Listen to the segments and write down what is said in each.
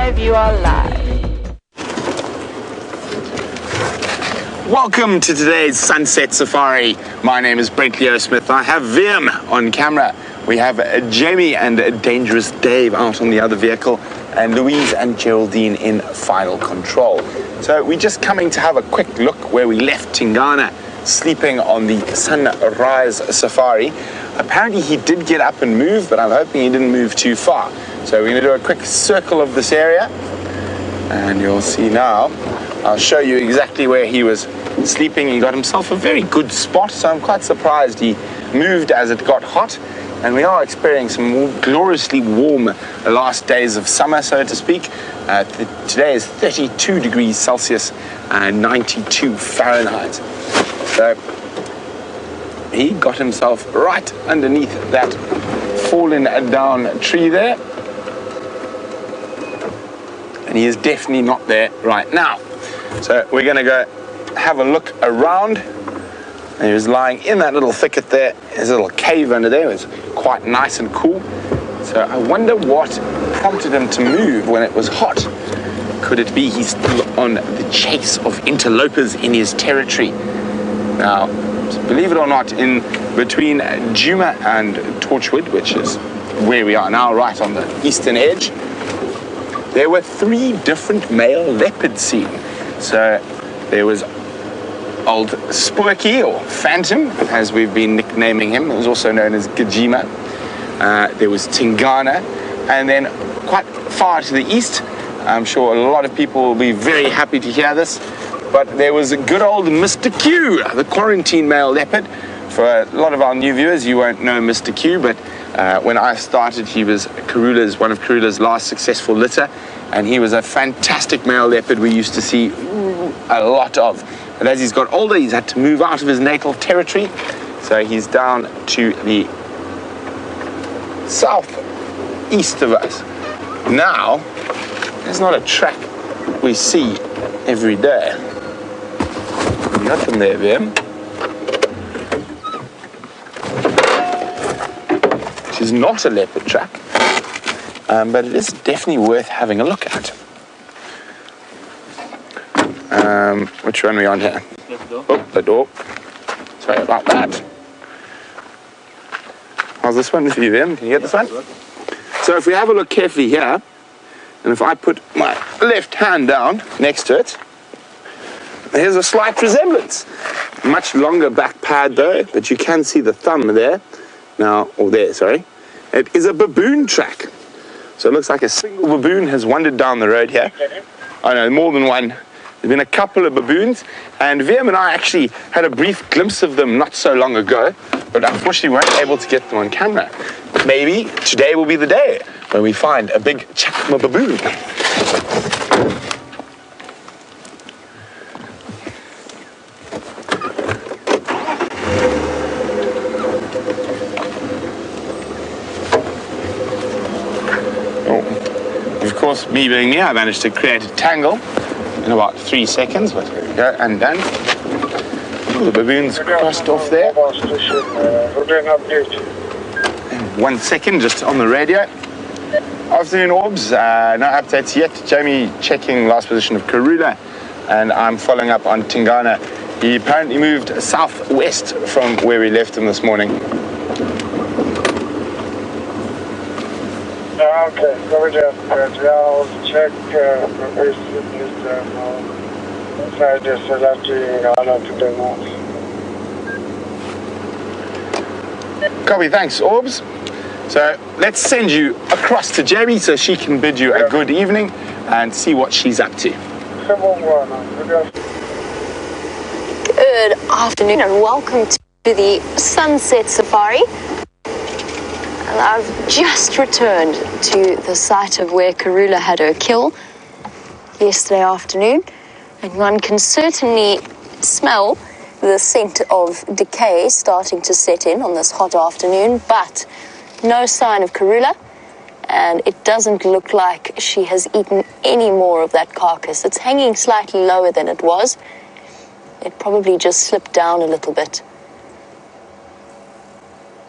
live, you are live. Welcome to today's Sunset Safari. My name is Leo Smith. I have Vim on camera. We have Jamie and Dangerous Dave out on the other vehicle, and Louise and Geraldine in final control. So we're just coming to have a quick look where we left Tingana, sleeping on the Sunrise Safari. Apparently he did get up and move, but I'm hoping he didn't move too far. So we're going to do a quick circle of this area, and you'll see now. I'll show you exactly where he was sleeping. He got himself a very good spot, so I'm quite surprised he moved as it got hot. And we are experiencing some gloriously warm last days of summer, so to speak. Today is 32 degrees Celsius and 92 Fahrenheit. So he got himself right underneath that fallen down tree there. And he is definitely not there right now. So we're going to go have a look around. And he was lying in that little thicket there. There's a little cave under there. It was quite nice and cool. So I wonder what prompted him to move when it was hot. Could it be he's still on the chase of interlopers in his territory? Now, believe it or not, in between Djuma and Torchwood, which is where we are now, right on the eastern edge, there were 3 different male leopards seen. So there was old Spooky, or Phantom, as we've been nicknaming him. It was also known as Djuma. There was Tingana, and then quite far to the east, I'm sure a lot of people will be very happy to hear this, but there was a good old Mr. Q, the quarantine male leopard. For a lot of our new viewers, you won't know Mr. Q, but when I started, he was one of Karula's last successful litter, and he was a fantastic male leopard we used to see a lot of. But as he's got older, he's had to move out of his natal territory, so he's down to the southeast of us. Now, there's not a track we see every day. Nothing there, Vim. Which is not a leopard track, but it is definitely worth having a look at. Which one are we on here? Oh, the door. Sorry about that. How's this one for you, Vim? Can you get this one? So if we have a look carefully here, and if I put my left hand down next to it, there's a slight resemblance. Much longer back pad though, but you can see the thumb there. Now, or there, sorry. It is a baboon track. So it looks like a single baboon has wandered down the road here. I know, more than one. There's been a couple of baboons, and Vim and I actually had a brief glimpse of them not so long ago, but unfortunately weren't able to get them on camera. Maybe today will be the day when we find a big Chakma baboon. Of course, me being me, I managed to create a tangle in about 3 seconds, but here we go, and done. Ooh, the baboon's crossed off there. And 1 second, just on the radio. Afternoon, Orbs. No updates yet. Jamie checking last position of Karula, and I'm following up on Tingana. He apparently moved southwest from where we left him this morning. Okay, so we just I'll check Copy, thanks, Orbs. So let's send you across to Jamie so she can bid you a good evening and see what she's up to. Good afternoon and welcome to the Sunset Safari. And I've just returned to the site of where Karula had her kill yesterday afternoon, and one can certainly smell the scent of decay starting to set in on this hot afternoon, but no sign of Karula, and it doesn't look like she has eaten any more of that carcass. It's hanging slightly lower than it was. It probably just slipped down a little bit.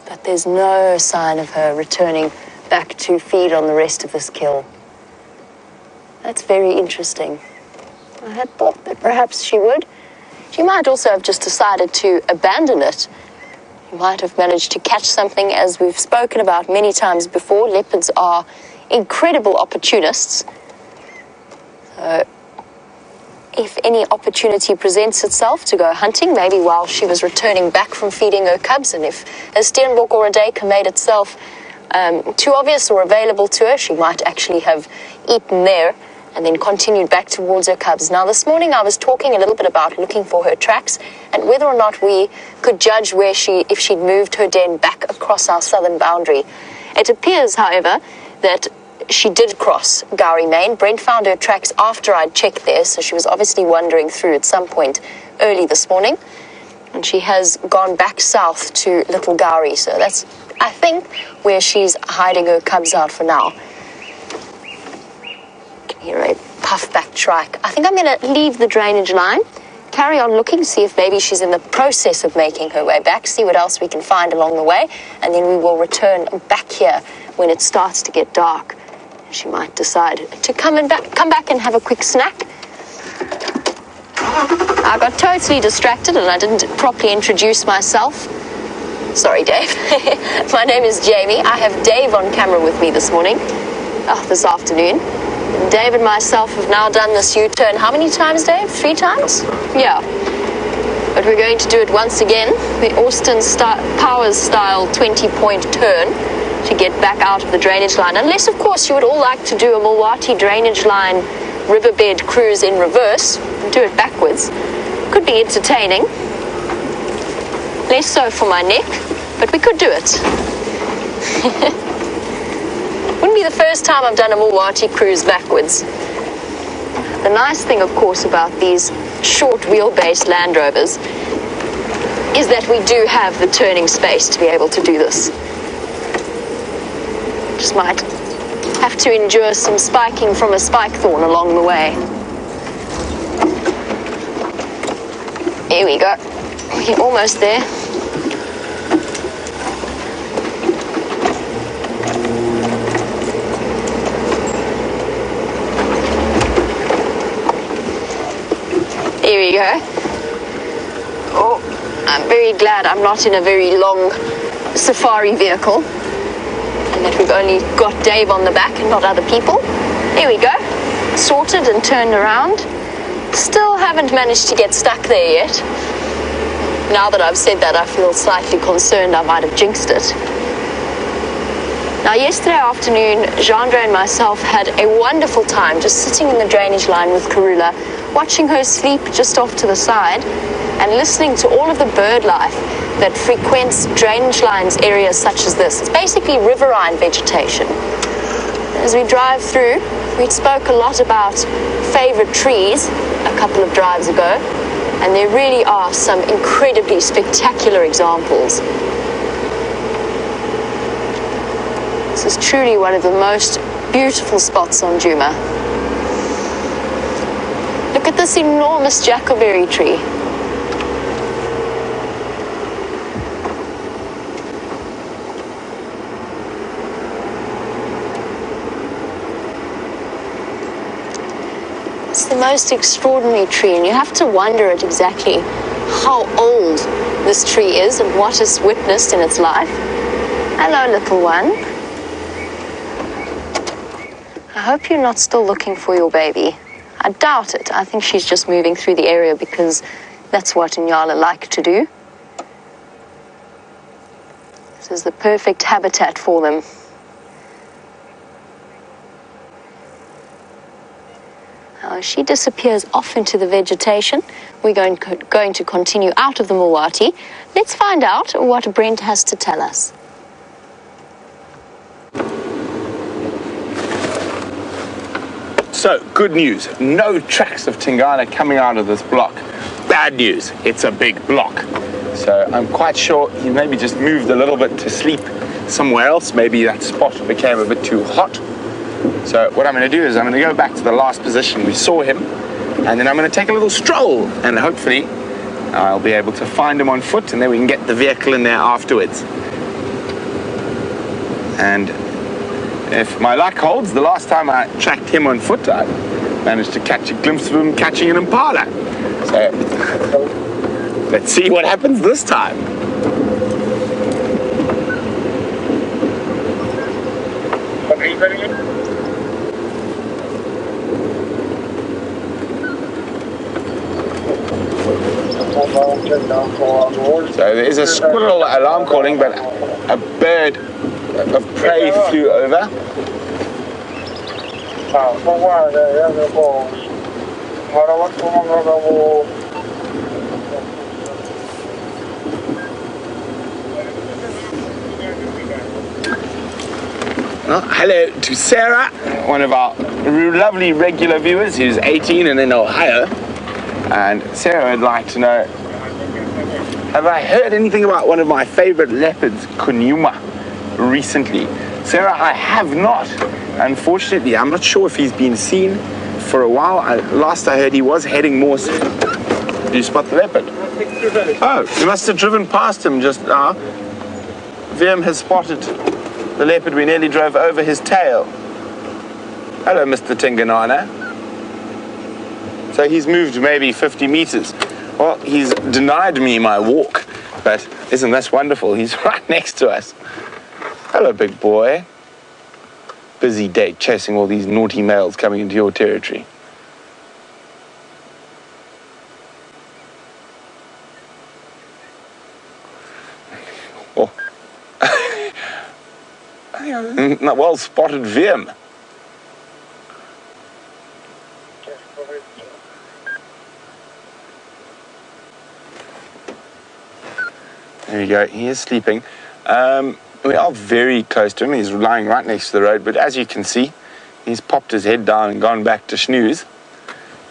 But there's no sign of her returning back to feed on the rest of this kill. That's very interesting. I had thought that perhaps she would. She might also have just decided to abandon it. She might have managed to catch something, as we've spoken about many times before. Leopards are incredible opportunists. So if any opportunity presents itself to go hunting, maybe while she was returning back from feeding her cubs, and if a steenbok or a duiker made itself too obvious or available to her, she might actually have eaten there and then continued back towards her cubs. Now, this morning I was talking a little bit about looking for her tracks and whether or not we could judge where if she'd moved her den back across our southern boundary. It appears, however, that she did cross Gowrie Main. Brent found her tracks after I'd checked there, so she was obviously wandering through at some point early this morning. And she has gone back south to Little Gowrie, so that's, I think, where she's hiding her cubs out for now. Hear a puff-back trike. I think I'm going to leave the drainage line, carry on looking, see if maybe she's in the process of making her way back, see what else we can find along the way, and then we will return back here when it starts to get dark. She might decide to come back and have a quick snack. I got totally distracted and I didn't properly introduce myself. Sorry, Dave. My name is Jamie. I have Dave on camera with me this afternoon. Dave and myself have now done this U-turn. How many times, Dave? 3 times? Yeah. But we're going to do it once again. The Austin Powers style 20-point turn to get back out of the drainage line. Unless, of course, you would all like to do a Mulwati drainage line riverbed cruise in reverse and do it backwards. Could be entertaining. Less so for my neck, but we could do it. Wouldn't be the first time I've done a Mulwati cruise backwards. The nice thing, of course, about these short wheelbase Land Rovers is that we do have the turning space to be able to do this. Just might have to endure some spiking from a spike thorn along the way. Here we go. We're almost there. Here we go. Oh, I'm very glad I'm not in a very long safari vehicle and that we've only got Dave on the back and not other people. Here we go. Sorted and turned around. Still haven't managed to get stuck there yet. Now that I've said that, I feel slightly concerned I might have jinxed it. Now, yesterday afternoon, Jeandre and myself had a wonderful time just sitting in the drainage line with Karula, watching her sleep just off to the side and listening to all of the bird life that frequents drainage lines areas such as this. It's basically riverine vegetation. As we drive through, we spoke a lot about favorite trees a couple of drives ago, and there really are some incredibly spectacular examples. This is truly one of the most beautiful spots on Djuma. Look at this enormous jackalberry tree. It's the most extraordinary tree, and you have to wonder at exactly how old this tree is and what it's witnessed in its life. Hello, little one. I hope you're not still looking for your baby. I doubt it. I think she's just moving through the area because that's what Inyala like to do. This is the perfect habitat for them. As she disappears off into the vegetation, we're going to continue out of the Mulwati. Let's find out what Brent has to tell us. So, good news, no tracks of Tingana coming out of this block. Bad news, it's a big block. So I'm quite sure he maybe just moved a little bit to sleep somewhere else. Maybe that spot became a bit too hot. So what I'm going to do is I'm going to go back to the last position we saw him, and then I'm going to take a little stroll, and hopefully I'll be able to find him on foot, and then we can get the vehicle in there afterwards. And if my luck holds, the last time I tracked him on foot, I managed to catch a glimpse of him catching an impala. So let's see what happens this time. So there's a squirrel alarm calling, but a bird of prey flew over. Well, hello to Sarah, one of our lovely regular viewers who's 18 and in Ohio. And Sarah would like to know, have I heard anything about one of my favorite leopards, Djuma, recently? Sarah, I have not. Unfortunately, I'm not sure if he's been seen for a while. Last I heard he was heading more. Did you spot the leopard? Oh, you must have driven past him just now. VM has spotted the leopard. We nearly drove over his tail. Hello, Mr. Tingana. So he's moved maybe 50 meters. Well, he's denied me my walk, but isn't this wonderful? He's right next to us. Hello, big boy. Busy day chasing all these naughty males coming into your territory. Oh. Well spotted, Vim. There you go, he is sleeping. We are very close to him. He's lying right next to the road, but as you can see, he's popped his head down and gone back to snooze.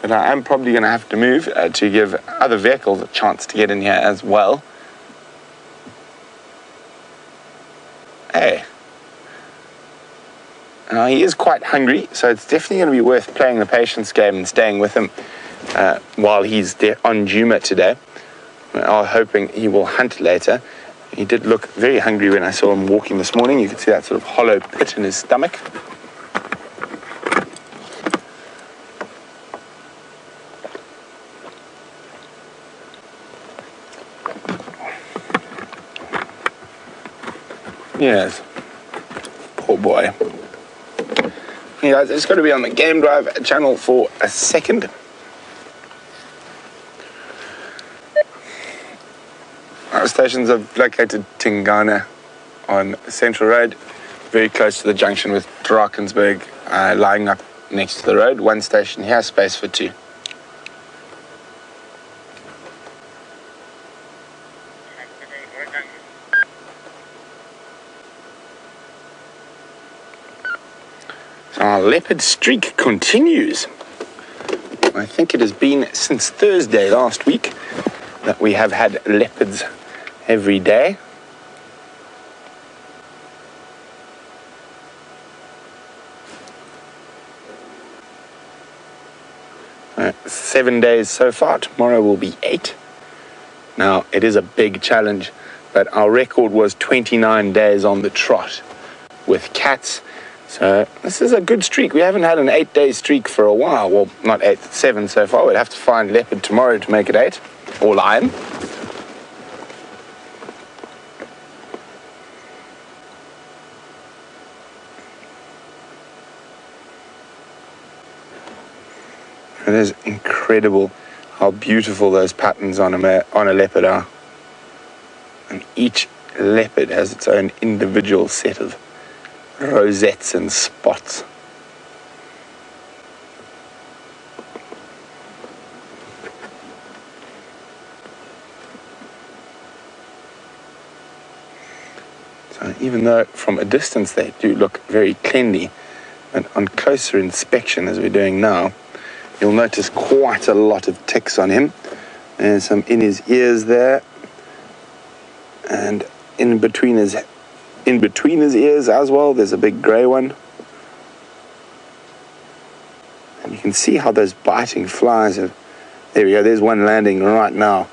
But I am probably going to have to move to give other vehicles a chance to get in here as well. Hey. Now, he is quite hungry, so it's definitely going to be worth playing the patience game and staying with him while he's there on Djuma today. We are hoping he will hunt later. He did look very hungry when I saw him walking this morning. You could see that sort of hollow pit in his stomach. Yes. Poor boy. Hey guys, it's going to be on the Game Drive channel for a second. Our stations have located Tingana on Central Road, very close to the junction with Drakensberg, lying up next to the road. One station here, space for two. So our leopard streak continues. I think it has been since Thursday last week that we have had leopards every day. Right, 7 days so far. Tomorrow will be 8. Now, it is a big challenge, but our record was 29 days on the trot with cats. So this is a good streak. We haven't had an 8-day streak for a while. Well, not 8, 7 so far. We'd have to find leopard tomorrow to make it 8, or lion. It is incredible how beautiful those patterns on a leopard are. And each leopard has its own individual set of rosettes and spots. So even though from a distance they do look very cleanly, and on closer inspection as we're doing now, you'll notice quite a lot of ticks on him. There's some in his ears there, and in between his ears as well, there's a big grey one. And you can see how those biting flies have... There we go, there's one landing right now.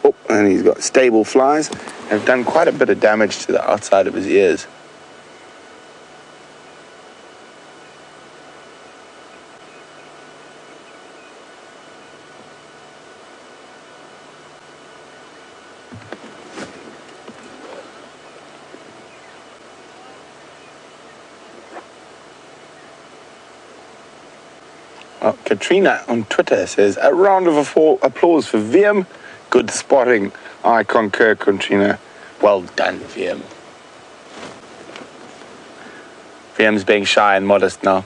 Oh, and he's got stable flies. Have done quite a bit of damage to the outside of his ears. Oh, Katrina on Twitter says, a round of applause for VM. Good spotting. I concur, Katrina. Well done, VM. VM's being shy and modest now.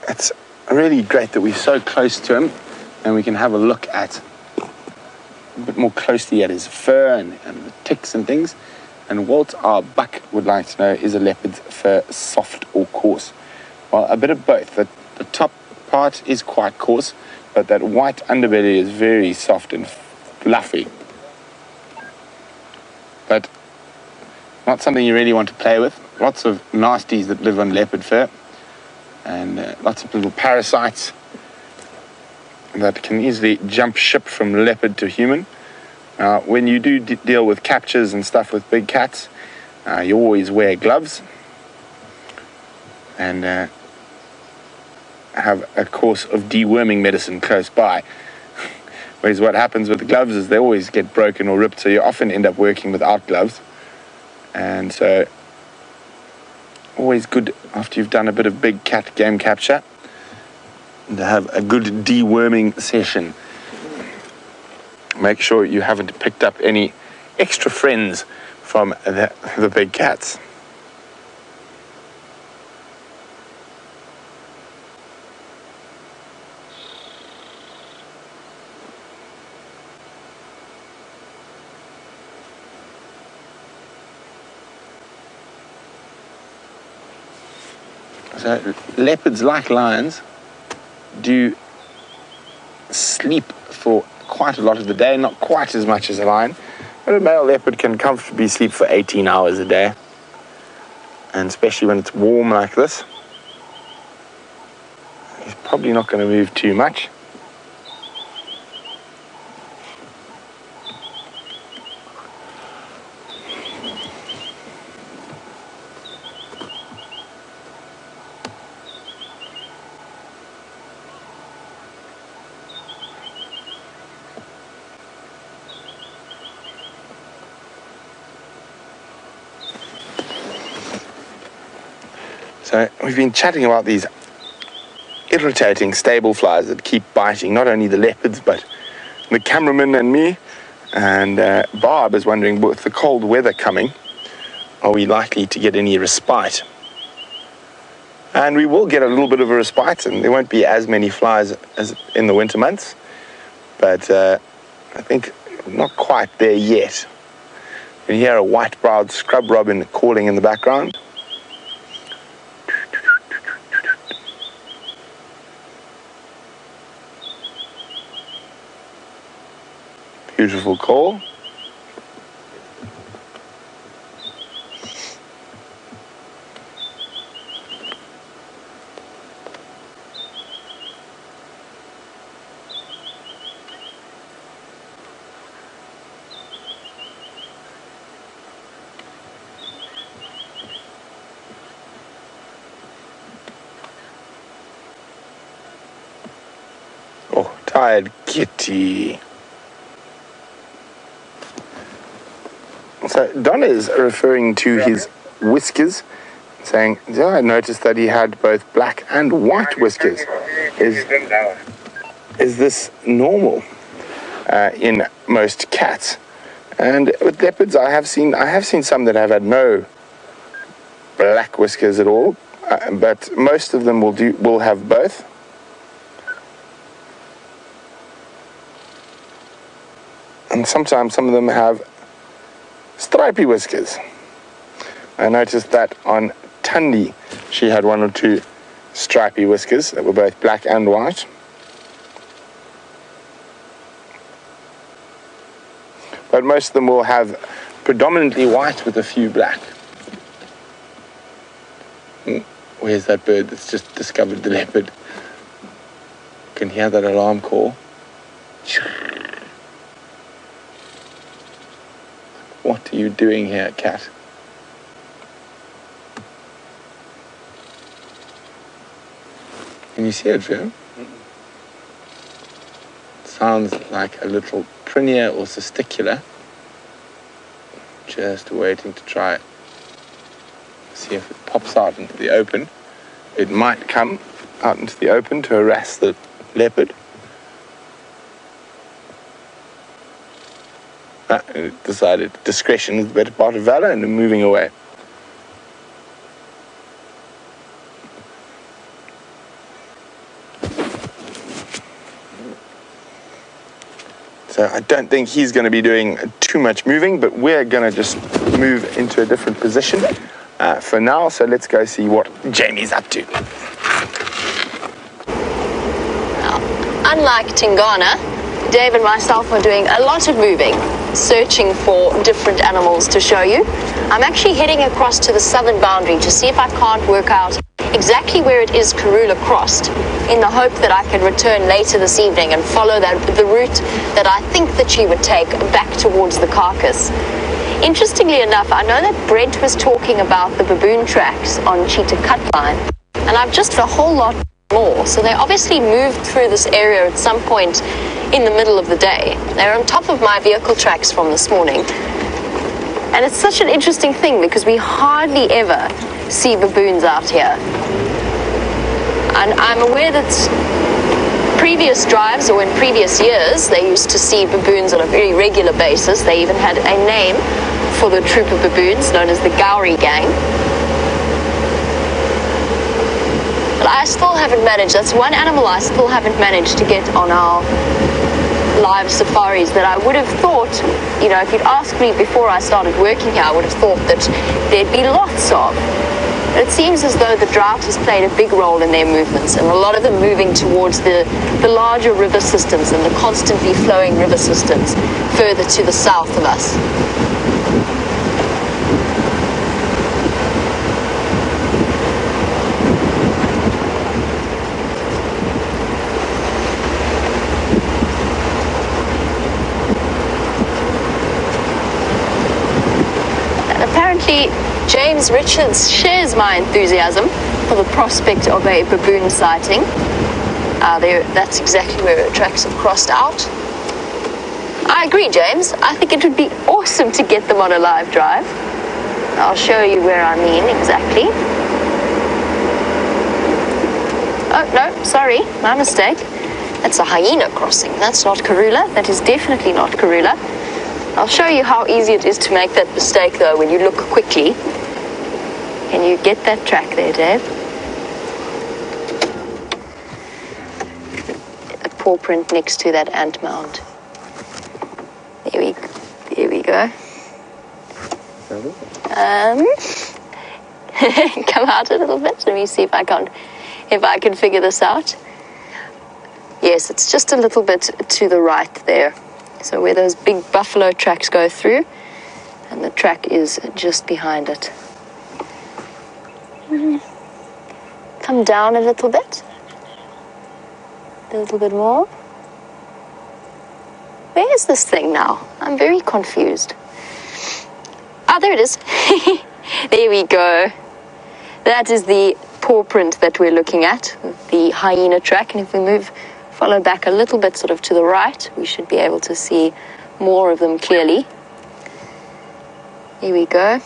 It's really great that we're so close to him and we can have a look at a bit more closely at his fur and the ticks and things. And Walt, our buck, would like to know, is a leopard's fur soft or coarse? Well, a bit of both. The top part is quite coarse, but that white underbelly is very soft and fluffy. But not something you really want to play with. Lots of nasties that live on leopard fur, and lots of little parasites that can easily jump ship from leopard to human. When you do deal with captures and stuff with big cats, you always wear gloves and have a course of deworming medicine close by. Whereas what happens with the gloves is they always get broken or ripped, so you often end up working without gloves. And so always good after you've done a bit of big cat game capture to have a good deworming session. Make sure you haven't picked up any extra friends from the big cats. So leopards, like lions, do sleep for quite a lot of the day, not quite as much as a lion, but a male leopard can comfortably sleep for 18 hours a day, and especially when it's warm like this, he's probably not going to move too much. So we've been chatting about these irritating stable flies that keep biting not only the leopards but the cameraman and me. And Barb is wondering, with the cold weather coming, are we likely to get any respite? And we will get a little bit of a respite, and there won't be as many flies as in the winter months, but I think not quite there yet. You can hear a white-browed scrub robin calling in the background. Beautiful call. Oh, tired kitty. So Don is referring to his whiskers, saying, yeah, I noticed that he had both black and white whiskers. Is this normal in most cats? And with leopards, I have seen some that have had no black whiskers at all, but most of them will have both. And sometimes some of them have stripy whiskers. I noticed that on Tundi, she had one or two stripy whiskers that were both black and white. But most of them will have predominantly white with a few black. Where's that bird that's just discovered the leopard? You can hear that alarm call. What are you doing here, cat? Can you see it, Joe? Sounds like a little prinia or testicular. Just waiting to try see if it pops out into the open. It might come out into the open to harass the leopard. It decided discretion is the better part of valor and moving away. So I don't think he's going to be doing too much moving, but we're going to just move into a different position for now. So let's go see what Jamie's up to. Well, unlike Tingana, Dave and myself are doing a lot of moving, searching for different animals to show you. I'm actually heading across to the southern boundary to see if I can't work out exactly where it is Karula crossed, in the hope that I can return later this evening and follow the route that I think that she would take back towards the carcass. Interestingly enough, I know that Brent was talking about the baboon tracks on Cheetah Cutline, and I've just a whole lot more. So they obviously moved through this area at some point in the middle of the day. They're on top of my vehicle tracks from this morning. And it's such an interesting thing because we hardly ever see baboons out here. And I'm aware that previous drives or in previous years, they used to see baboons on a very regular basis. They even had a name for the troop of baboons known as the Gowrie Gang. But I still haven't managed, that's one animal I still haven't managed to get on our live safaris that I would have thought, you know, if you'd asked me before I started working here, I would have thought that there'd be lots of. But it seems as though the drought has played a big role in their movements, and a lot of them moving towards the larger river systems and the constantly flowing river systems further to the south of us. James Richards shares my enthusiasm for the prospect of a baboon sighting. That's exactly where the tracks have crossed out. I agree, James. I think it would be awesome to get them on a live drive. I'll show you where I mean exactly. Oh, no, sorry, my mistake. That's a hyena crossing. That's not Karula. That is definitely not Karula. I'll show you how easy it is to make that mistake, though, when you look quickly. Can you get that track there, Dave? A paw print next to that ant mound. There we go. Come out a little bit. Let me see if I can figure this out. Yes, it's just a little bit to the right there. So where those big buffalo tracks go through, and the track is just behind it. Come down a little bit. A little bit more. Where is this thing now? I'm very confused. Ah, there it is. There we go. That is the paw print that we're looking at, the hyena track. And if we follow back a little bit sort of to the right, we should be able to see more of them clearly. Here we go.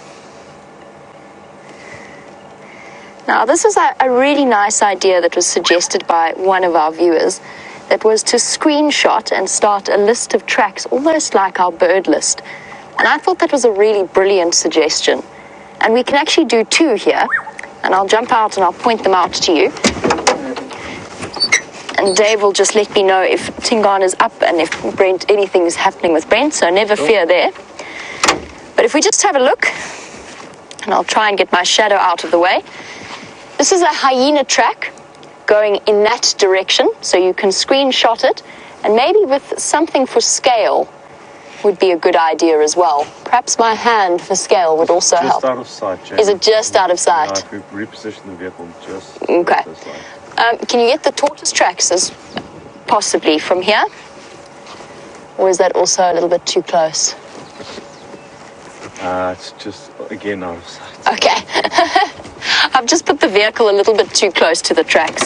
Now, this is a really nice idea that was suggested by one of our viewers, that was to screenshot and start a list of tracks, almost like our bird list. And I thought that was a really brilliant suggestion. And we can actually do two here. And I'll jump out and I'll point them out to you. And Dave will just let me know if Tingana's up and if anything's happening with Brent, so never fear there. But if we just have a look, and I'll try and get my shadow out of the way. This is a hyena track going in that direction, so you can screenshot it, and maybe with something for scale would be a good idea as well. Perhaps my hand for scale would also help. Just out of sight, Jamie. Is it just out of sight? Yeah, if we reposition the vehicle just... Okay. Can you get the tortoise tracks as possibly from here? Or is that also a little bit too close? It's just, again, out of sight. Okay. I've just put the vehicle a little bit too close to the tracks.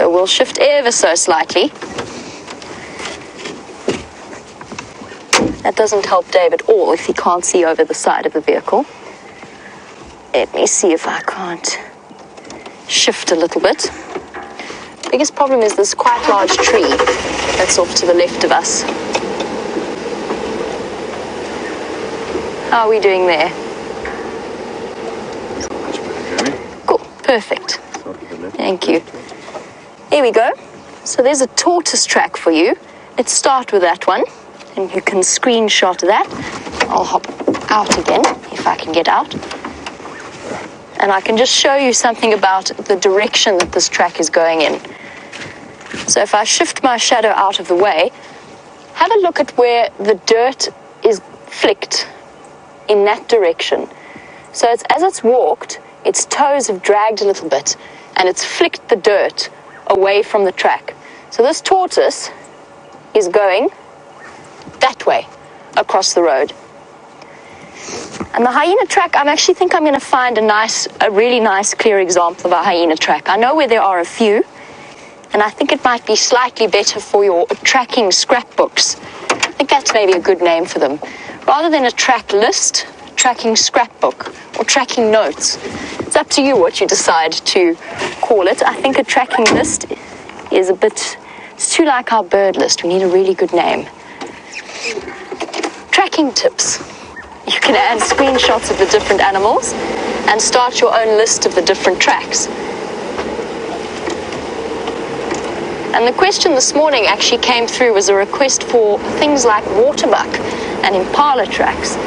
So we'll shift ever so slightly. That doesn't help Dave at all if he can't see over the side of the vehicle. Let me see if I can't shift a little bit. Biggest problem is this quite large tree that's off to the left of us. How are we doing there? Much better, Jamie. Cool, perfect. Start with the left. Thank you. Here we go. So there's a tortoise track for you. Let's start with that one, and you can screenshot that. I'll hop out again, if I can get out. And I can just show you something about the direction that this track is going in. So if I shift my shadow out of the way, have a look at where the dirt is flicked in that direction. So as it's walked, its toes have dragged a little bit and it's flicked the dirt away from the track. So this tortoise is going that way across the road. And the hyena track, I actually think I'm going to find a really nice clear example of a hyena track. I know where there are a few, and I think it might be slightly better for your tracking scrapbooks. I think that's maybe a good name for them. Rather than a track list, tracking scrapbook or tracking notes. It's up to you what you decide to call it. I think a tracking list is it's too like our bird list. We need a really good name. Tracking tips. You can add screenshots of the different animals and start your own list of the different tracks. And the question this morning actually came through was a request for things like waterbuck and impala tracks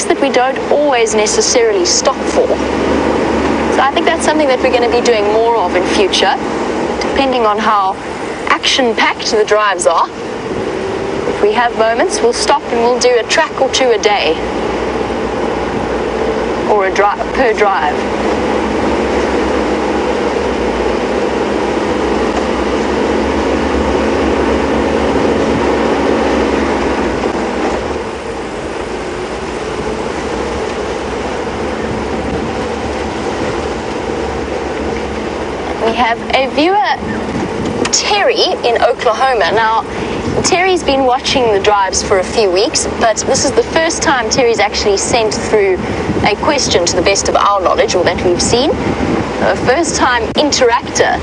that we don't always necessarily stop for. So I think that's something that we're going to be doing more of in future, depending on how action-packed the drives are. If we have moments, we'll stop and we'll do a track or two a day, or per drive. We have a viewer, Terry, in Oklahoma. Now, Terry's been watching the drives for a few weeks, but this is the first time Terry's actually sent through a question, to the best of our knowledge, or that we've seen. A first-time interactor,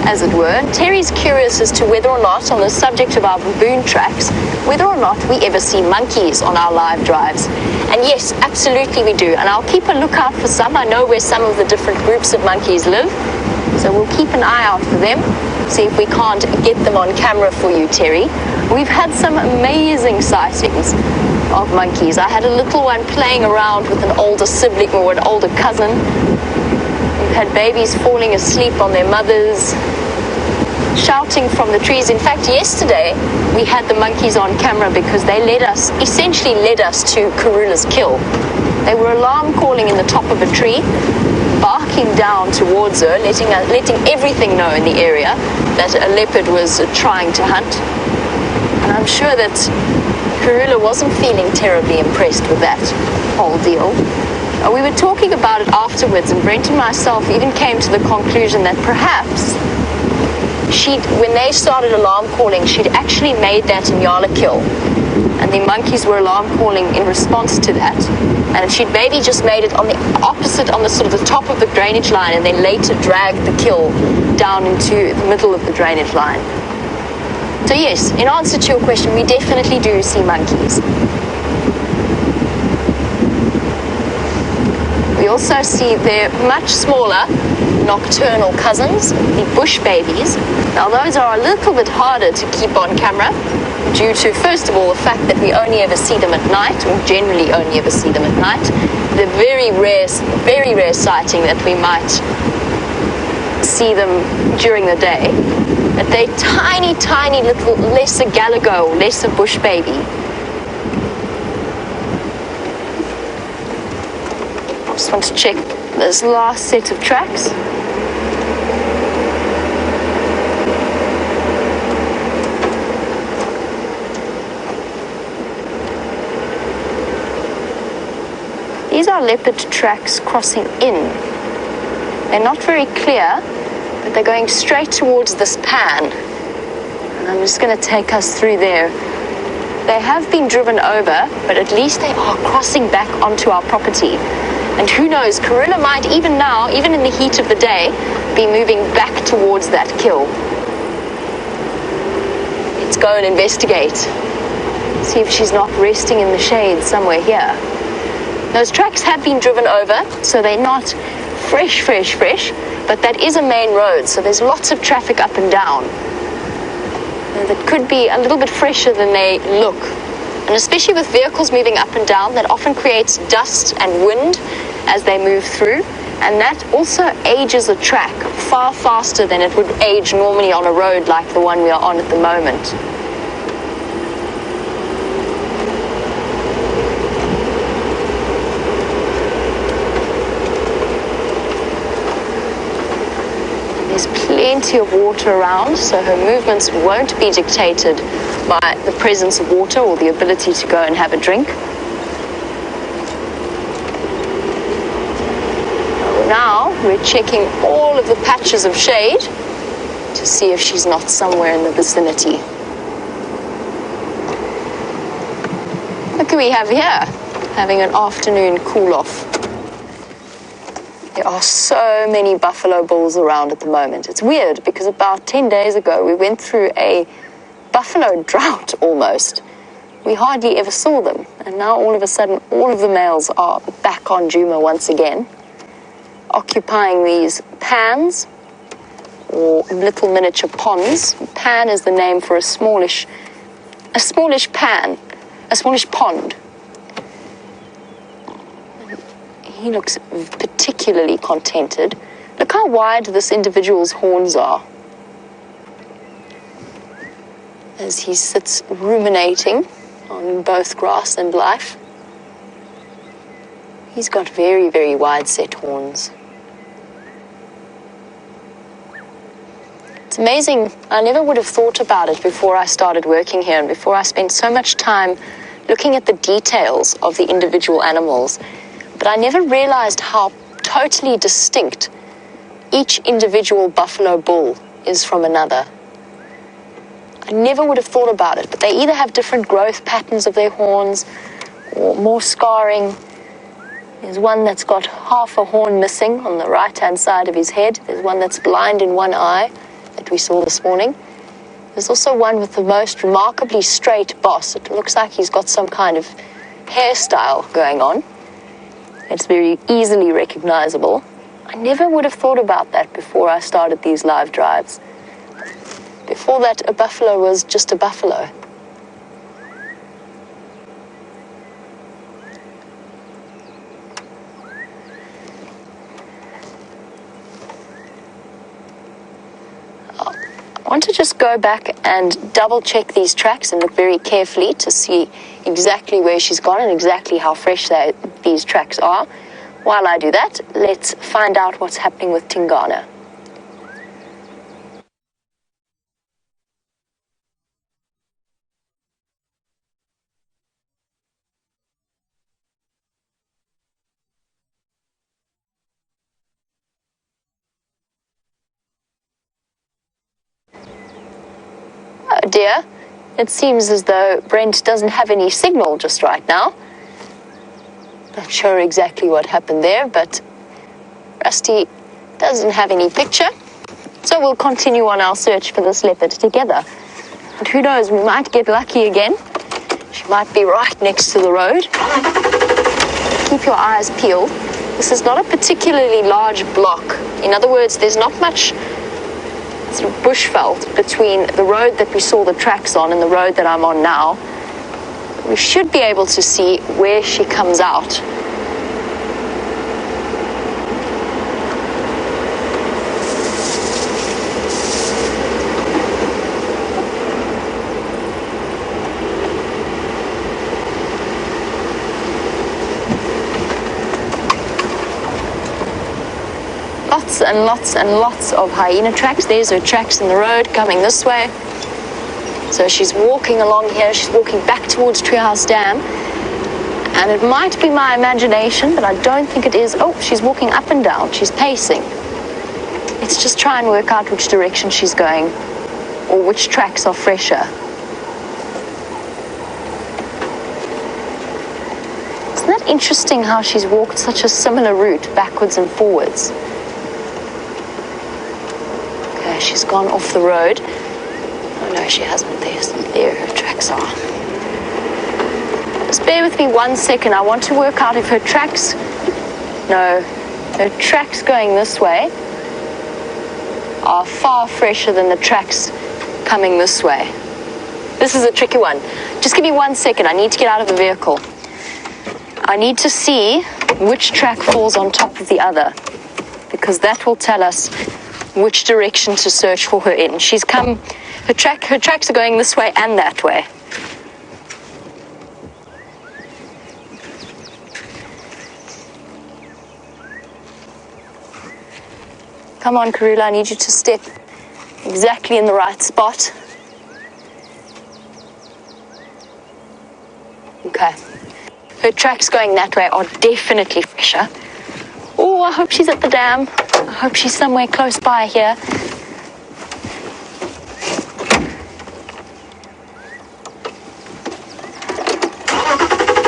as it were. Terry's curious as to whether or not, on the subject of our baboon tracks, whether or not we ever see monkeys on our live drives. And yes, absolutely we do. And I'll keep a lookout for some. I know where some of the different groups of monkeys live, so we'll keep an eye out for them, see if we can't get them on camera for you, Terry. We've had some amazing sightings of monkeys. I had a little one playing around with an older sibling or an older cousin. We've had babies falling asleep on their mothers, shouting from the trees. In fact, yesterday we had the monkeys on camera because they essentially led us to Karula's kill. They were alarm calling in the top of a tree, barking down towards her, letting everything know in the area that a leopard was trying to hunt. And I'm sure that Karula wasn't feeling terribly impressed with that whole deal. We were talking about it afterwards, and Brent and myself even came to the conclusion that perhaps when they started alarm calling, she'd actually made that Nyala kill, and the monkeys were alarm calling in response to that, and she'd maybe just made it on the opposite, on the sort of the top of the drainage line, and then later dragged the kill down into the middle of the drainage line. So yes, in answer to your question, we definitely do see monkeys. We also see their much smaller nocturnal cousins, the bush babies. Now those are a little bit harder to keep on camera due to, first of all, the fact that we only ever see them at night, or generally only ever see them at night. The very rare sighting that we might see them during the day. But they're tiny, tiny little lesser galago, lesser bush baby. I just want to check this last set of tracks. These are leopard tracks crossing in. They're not very clear, but they're going straight towards this pan. And I'm just going to take us through there. They have been driven over, but at least they are crossing back onto our property. And who knows, Karula might even now, even in the heat of the day, be moving back towards that kill. Let's go and investigate. See if she's not resting in the shade somewhere here. Those tracks have been driven over, so they're not fresh, but that is a main road, so there's lots of traffic up and down. And that could be a little bit fresher than they look. And especially with vehicles moving up and down, that often creates dust and wind as they move through. And that also ages a track far faster than it would age normally on a road like the one we are on at the moment. There's plenty of water around, so her movements won't be dictated by the presence of water or the ability to go and have a drink. Now we're checking all of the patches of shade to see if she's not somewhere in the vicinity. What do we have here? Having an afternoon cool off. There are so many buffalo bulls around at the moment. It's weird because about 10 days ago we went through a buffalo drought almost. We hardly ever saw them, and now all of a sudden all of the males are back on Djuma once again, occupying these pans or little miniature ponds. Pan is the name for a smallish pond. He looks particularly contented. Look how wide this individual's horns are as he sits ruminating on both grass and life. He's got very, very wide set horns. It's amazing. I never would have thought about it before I started working here and before I spent so much time looking at the details of the individual animals. But I never realized how totally distinct each individual buffalo bull is from another. I never would have thought about it, but they either have different growth patterns of their horns or more scarring. There's one that's got half a horn missing on the right-hand side of his head. There's one that's blind in one eye that we saw this morning. There's also one with the most remarkably straight boss. It looks like he's got some kind of hairstyle going on. It's very easily recognizable. I never would have thought about that before I started these live drives. Before that, a buffalo was just a buffalo. I want to just go back and double check these tracks and look very carefully to see exactly where she's gone and exactly how fresh these tracks are. While I do that, let's find out what's happening with Tingana. Oh dear, it seems as though Brent doesn't have any signal just right now. Not sure exactly what happened there, but Rusty doesn't have any picture. So we'll continue on our search for this leopard together. And who knows, we might get lucky again. She might be right next to the road. Keep your eyes peeled. This is not a particularly large block. In other words, there's not much sort of bushveld between the road that we saw the tracks on and the road that I'm on now. We should be able to see where she comes out. Lots and lots and lots of hyena tracks. There's her tracks in the road coming this way. So she's walking along here, she's walking back towards Treehouse Dam. And it might be my imagination, but I don't think it is. Oh, she's walking up and down, she's pacing. Let's just try and work out which direction she's going, or which tracks are fresher. Isn't that interesting how she's walked such a similar route backwards and forwards? Okay, she's gone off the road. Oh no, she hasn't. There her tracks are. Just bear with me 1 second. I want to work out if her tracks... No, her tracks going this way are far fresher than the tracks coming this way. This is a tricky one. Just give me 1 second. I need to get out of the vehicle. I need to see which track falls on top of the other, because that will tell us which direction to search for her in. She's come, her tracks are going this way and that way. Come on, Karula, I need you to step exactly in the right spot. Okay. Her tracks going that way are definitely fresher. Oh, I hope she's at the dam. I hope she's somewhere close by here.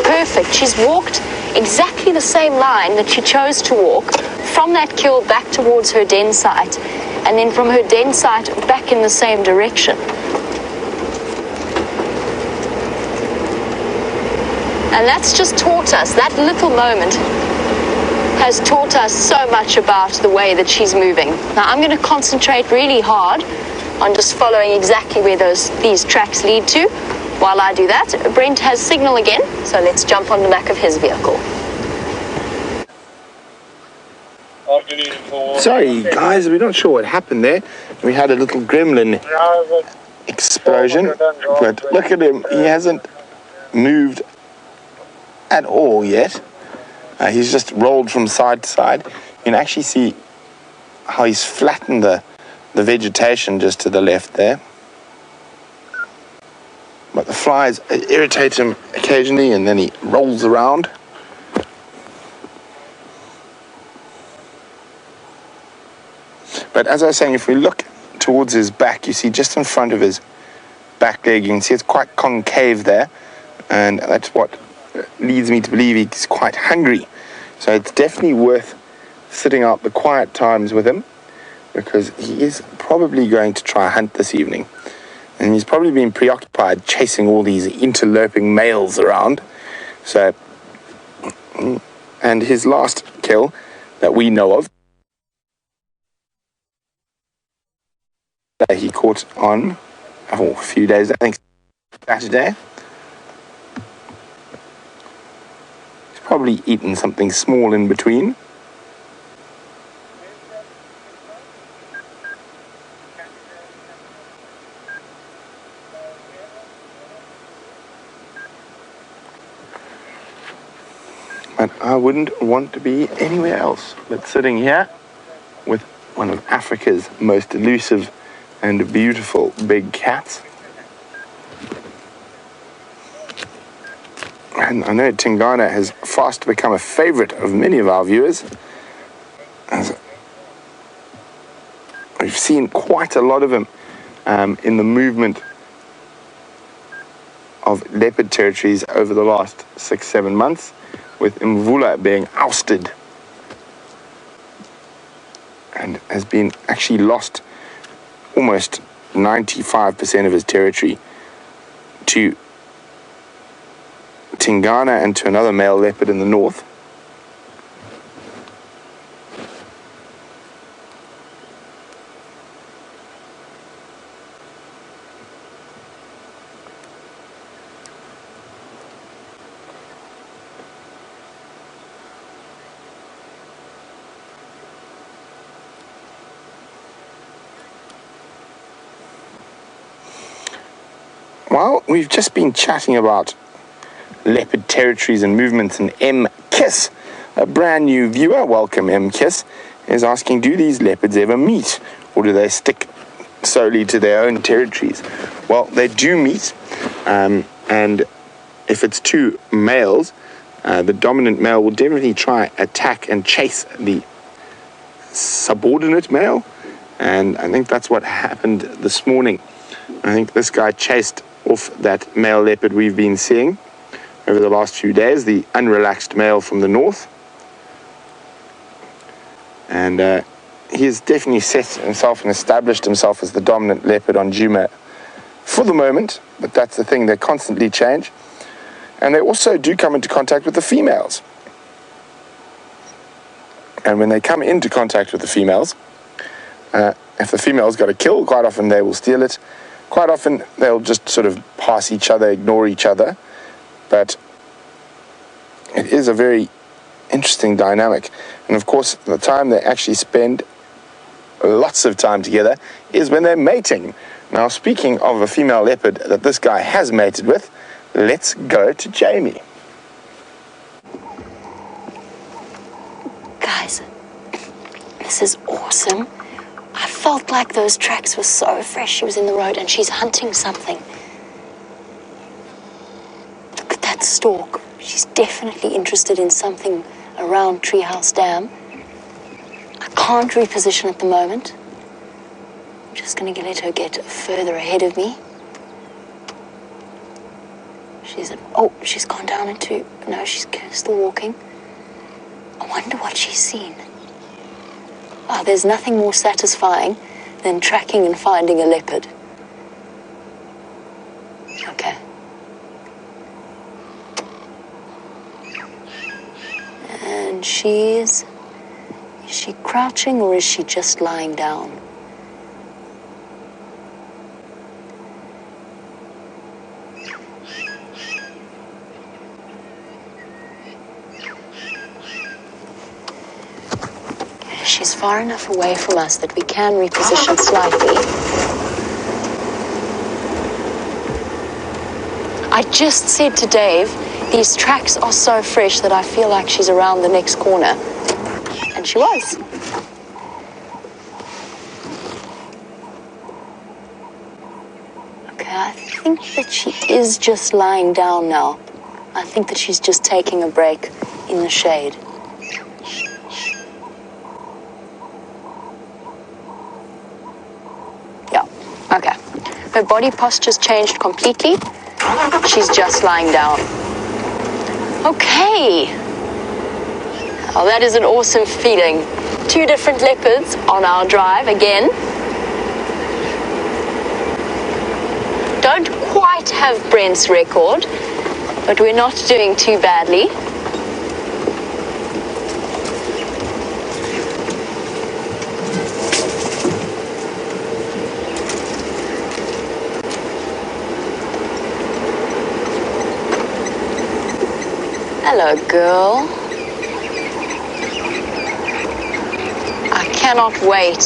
Perfect. She's walked exactly the same line that she chose to walk from that kill back towards her den site, and then from her den site back in the same direction. And that's just taught us, that little moment has taught us so much about the way that she's moving. Now I'm going to concentrate really hard on just following exactly where these tracks lead to. While I do that, Brent has signal again, so let's jump on the back of his vehicle. Sorry guys, we're not sure what happened there. We had a little gremlin explosion, but look at him, he hasn't moved at all yet. He's just rolled from side to side. You can actually see how he's flattened the vegetation just to the left there. But the flies irritate him occasionally, and then he rolls around. But as I was saying, if we look towards his back, you see just in front of his back leg, you can see it's quite concave there, and that's what leads me to believe he's quite hungry. So it's definitely worth sitting out the quiet times with him, because he is probably going to try hunt this evening. And he's probably been preoccupied chasing all these interloping males around. So, and his last kill that we know of, that he caught on a few days, I think Saturday. He's probably eaten something small in between. But I wouldn't want to be anywhere else but sitting here with one of Africa's most elusive and beautiful big cats. And I know Tingana has fast become a favorite of many of our viewers, as we've seen quite a lot of him in the movement of leopard territories over the last 6-7 months, with Mvula being ousted and has been actually lost almost 95% of his territory to Tingana and to another male leopard in the north. Well, we've just been chatting about leopard territories and movements, and M. Kiss, a brand new viewer, welcome M. Kiss, is asking, do these leopards ever meet, or do they stick solely to their own territories? Well, they do meet, and if it's two males, the dominant male will definitely try attack and chase the subordinate male, And I think that's what happened this morning. I think this guy chased off that male leopard we've been seeing over the last few days, the unrelaxed male from the north. And he has definitely set himself and established himself as the dominant leopard on Djuma for the moment, but that's the thing, they constantly change. And they also do come into contact with the females. And when they come into contact with the females, if the female's got a kill, quite often they will steal it. Quite often they'll just sort of pass each other, ignore each other. But it is a very interesting dynamic. And of course, the time they actually spend lots of time together is when they're mating. Now, speaking of a female leopard that this guy has mated with, let's go to Jamie. Guys, this is awesome. I felt like those tracks were so fresh. She was in the road and she's hunting something. Look at that stalk. She's definitely interested in something around Treehouse Dam. I can't reposition at the moment. I'm just going to let her get further ahead of me. She's gone down into... No, she's still walking. I wonder what she's seen. Oh, there's nothing more satisfying than tracking and finding a leopard. Okay. And is she crouching or is she just lying down? She's far enough away from us that we can reposition slightly. I just said to Dave, these tracks are so fresh that I feel like she's around the next corner. And she was. Okay, I think that she is just lying down now. I think that she's just taking a break in the shade. Okay, her body posture's changed completely. She's just lying down. Okay. Oh, that is an awesome feeling. 2 different leopards on our drive again. Don't quite have Brent's record, but we're not doing too badly. Hello, girl. I cannot wait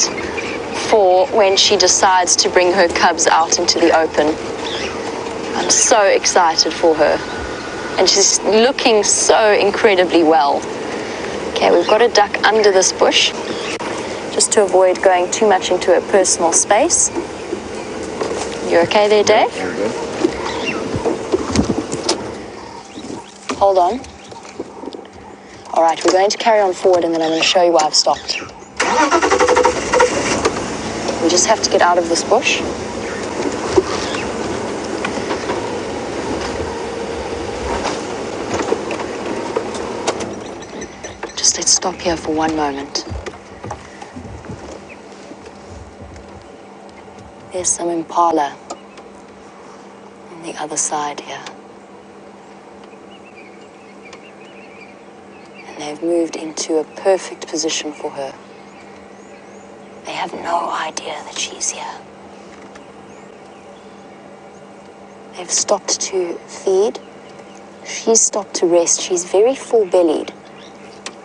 for when she decides to bring her cubs out into the open. I'm so excited for her. And she's looking so incredibly well. Okay, we've got to duck under this bush just to avoid going too much into her personal space. You okay there, Dave? Very good. Hold on. All right, we're going to carry on forward and then I'm going to show you why I've stopped. We just have to get out of this bush. Just let's stop here for one moment. There's some impala on the other side here. They've moved into a perfect position for her. They have no idea that she's here. They've stopped to feed. She's stopped to rest. She's very full-bellied.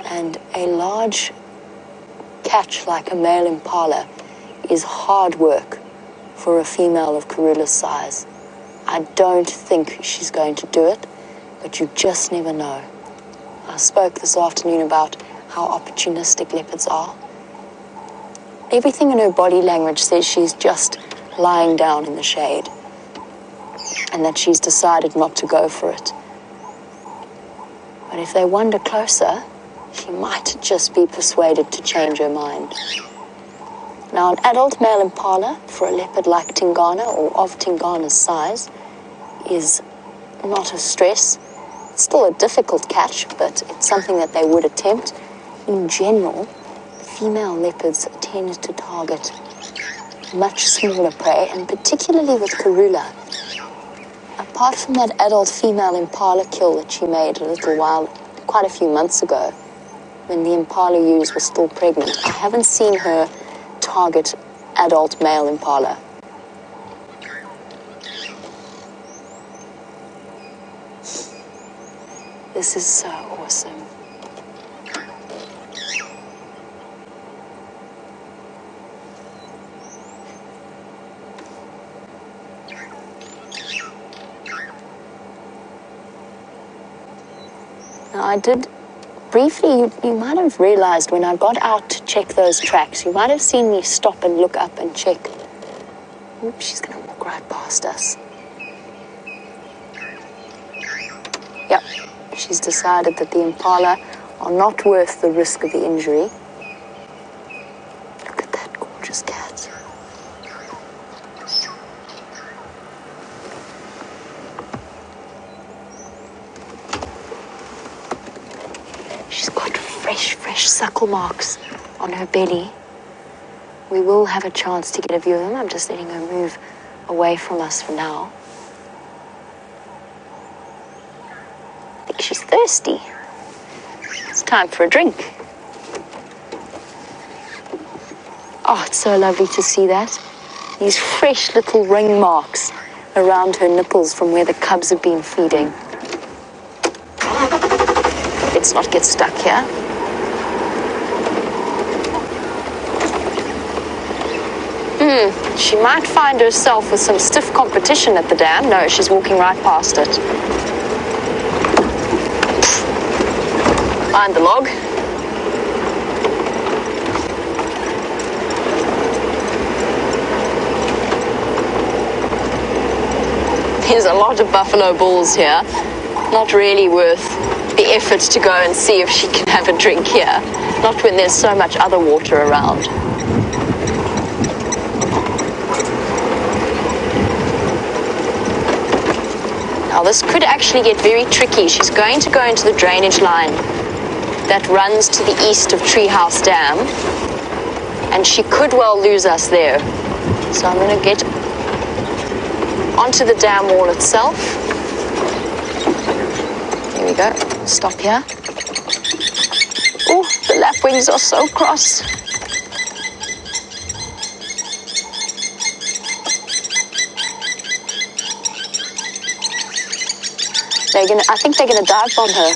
And a large catch like a male impala is hard work for a female of Karula's size. I don't think she's going to do it, but you just never know. I spoke this afternoon about how opportunistic leopards are. Everything in her body language says she's just lying down in the shade and that she's decided not to go for it. But if they wander closer, she might just be persuaded to change her mind. Now, an adult male impala for a leopard like Tingana or of Tingana's size is not a stress. It's still a difficult catch, but it's something that they would attempt. In general, female leopards tend to target much smaller prey, and particularly with Karula. Apart from that adult female impala kill that she made quite a few months ago, when the impala ewes were still pregnant, I haven't seen her target adult male impala. This is so awesome. Now, I did briefly, you might have realized when I got out to check those tracks, you might have seen me stop and look up and check. Oops, she's going to walk right past us. Yep, she's decided that the impala are not worth the risk of the injury. Look at that gorgeous cat. She's got fresh suckle marks on her belly. We will have a chance to get a view of them. I'm just letting her move away from us for now. I think she's thirsty. It's time for a drink. Oh, it's so lovely to see that. These fresh little ring marks around her nipples from where the cubs have been feeding. Let's not get stuck here. She might find herself with some stiff competition at the dam. No, she's walking right past it. Find the log. There's a lot of buffalo bulls here. Not really worth the effort to go and see if she can have a drink here. Not when there's so much other water around. Now this could actually get very tricky. She's going to go into the drainage line that runs to the east of Treehouse Dam, and she could well lose us there. So I'm going to get onto the dam wall itself. Here we go. Stop here. Oh, the lapwings are so cross. I think they're gonna dive bomb her.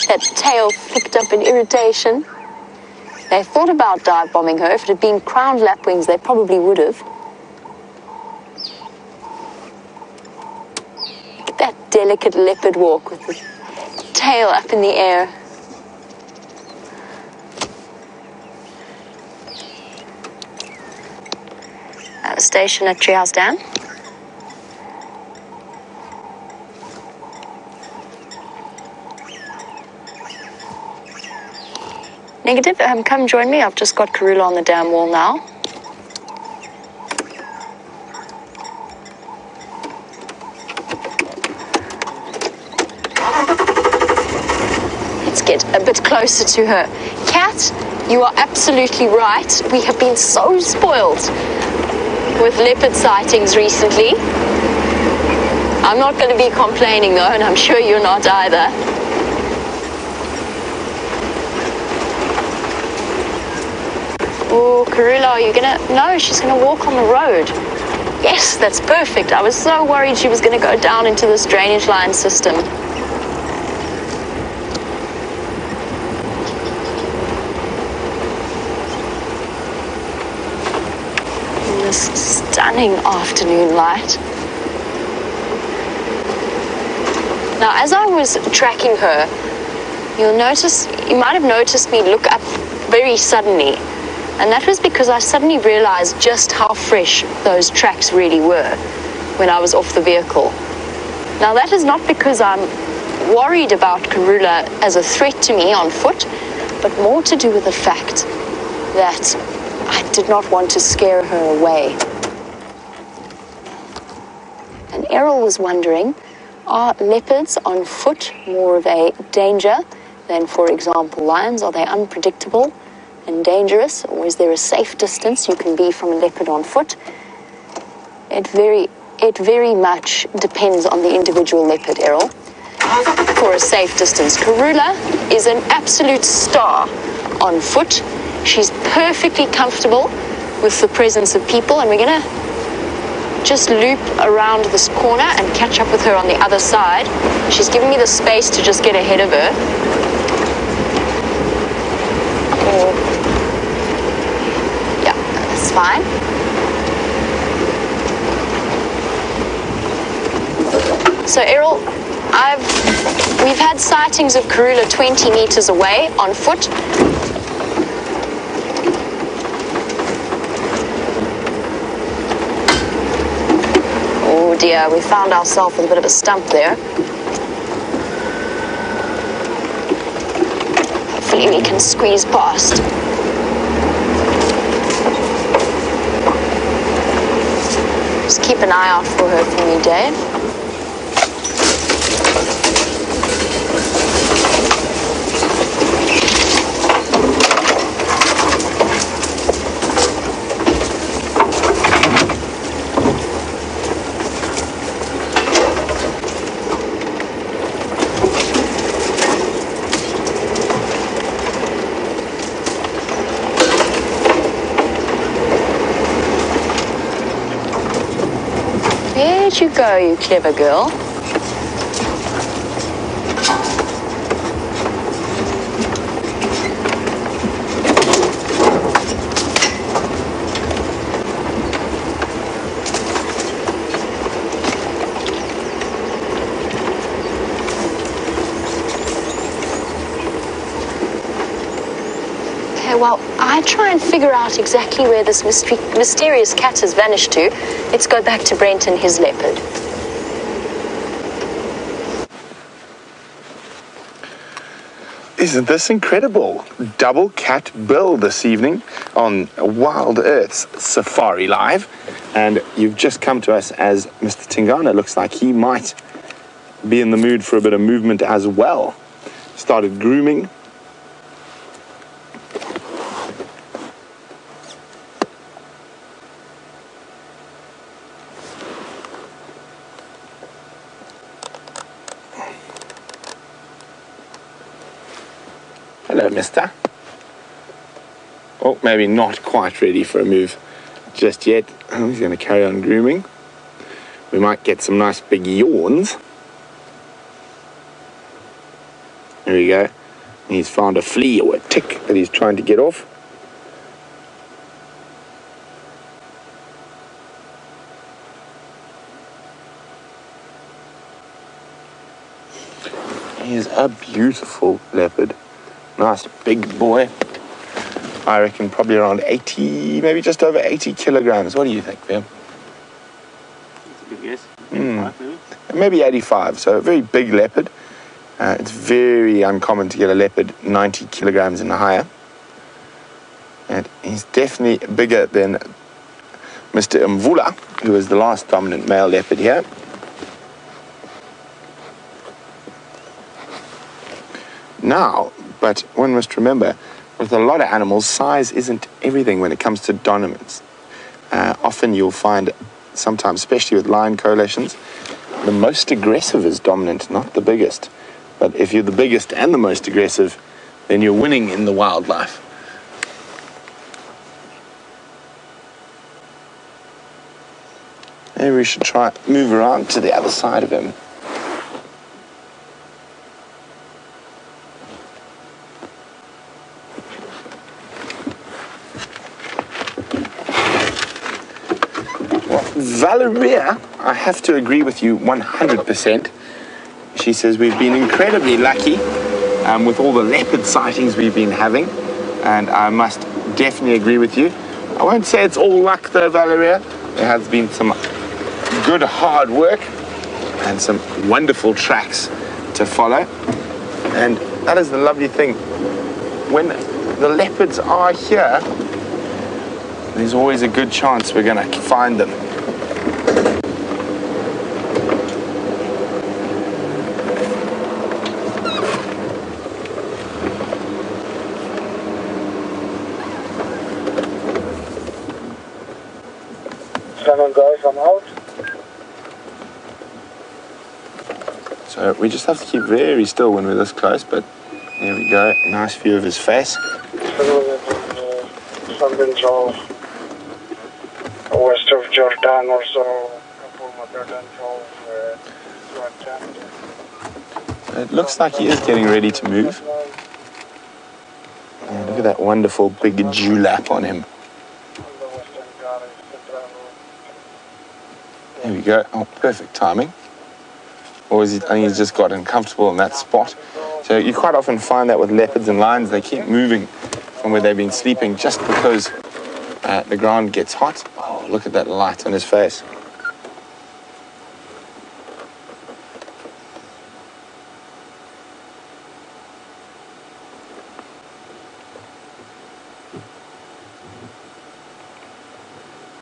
That tail flicked up in irritation. They thought about dive bombing her. If it had been crowned lapwings, they probably would have. Look at that delicate leopard walk with the tail up in the air. Station at Treehouse Dam. Negative, come join me. I've just got Karula on the dam wall now. Let's get a bit closer to her. Kat, you are absolutely right. We have been so spoiled with leopard sightings recently. I'm not going to be complaining though, and I'm sure you're not either. Oh, Karula, are you gonna... No, she's gonna walk on the road. Yes, that's perfect. I was so worried she was gonna go down into this drainage line system. In this stunning afternoon light. Now, as I was tracking her, you might have noticed me look up very suddenly. And that was because I suddenly realized just how fresh those tracks really were when I was off the vehicle. Now that is not because I'm worried about Karula as a threat to me on foot, but more to do with the fact that I did not want to scare her away. And Errol was wondering, are leopards on foot more of a danger than, for example, lions? Are they unpredictable and dangerous, or is there a safe distance you can be from a leopard on foot? It very much depends on the individual leopard, Errol. For a safe distance, Karula is an absolute star on foot. She's perfectly comfortable with the presence of people, and we're going to just loop around this corner and catch up with her on the other side. She's giving me the space to just get ahead of her. Yeah, that's fine. So Errol, we've had sightings of Karula 20 meters away on foot. Oh dear, we found ourselves with a bit of a stump there. Hopefully we can squeeze past. Just keep an eye out for her for me, Dave. Where'd you go, you clever girl? Well, I try and figure out exactly where this mysterious cat has vanished to. Let's go back to Brent and his leopard. Isn't this incredible? Double cat bill this evening on Wild Earth's Safari Live. And you've just come to us as Mr. Tingana looks like he might be in the mood for a bit of movement as well. Started grooming. Hello, mister. Oh, maybe not quite ready for a move just yet. He's going to carry on grooming. We might get some nice big yawns. There we go. He's found a flea or a tick that he's trying to get off. He's a beautiful leopard. Nice big boy. I reckon probably around 80, maybe just over 80 kilograms. What do you think, Vim? That's a good guess. 85 maybe? Maybe 85, so a very big leopard. It's very uncommon to get a leopard 90 kilograms and higher. And he's definitely bigger than Mr. Mvula, who was the last dominant male leopard here. Now, but one must remember, with a lot of animals, size isn't everything when it comes to dominance. Often you'll find, sometimes, especially with lion coalitions, the most aggressive is dominant, not the biggest. But if you're the biggest and the most aggressive, then you're winning in the wildlife. Maybe we should try move around to the other side of him. Valeria, I have to agree with you 100%. She says we've been incredibly lucky with all the leopard sightings we've been having, and I must definitely agree with you. I won't say it's all luck though, Valeria. There has been some good hard work and some wonderful tracks to follow, and that is the lovely thing when the leopards are here, there's always a good chance we're going to find them. Guys, I'm out. So we just have to keep very still when we're this close, but there we go. Nice view of his face. Something so west of Jordan or so. It looks like he is getting ready to move. Yeah, look at that wonderful big dewlap on him. There we go. Oh, perfect timing. Or is it, I think he's just got uncomfortable in that spot. So you quite often find that with leopards and lions, they keep moving from where they've been sleeping just because the ground gets hot. Oh, look at that light on his face.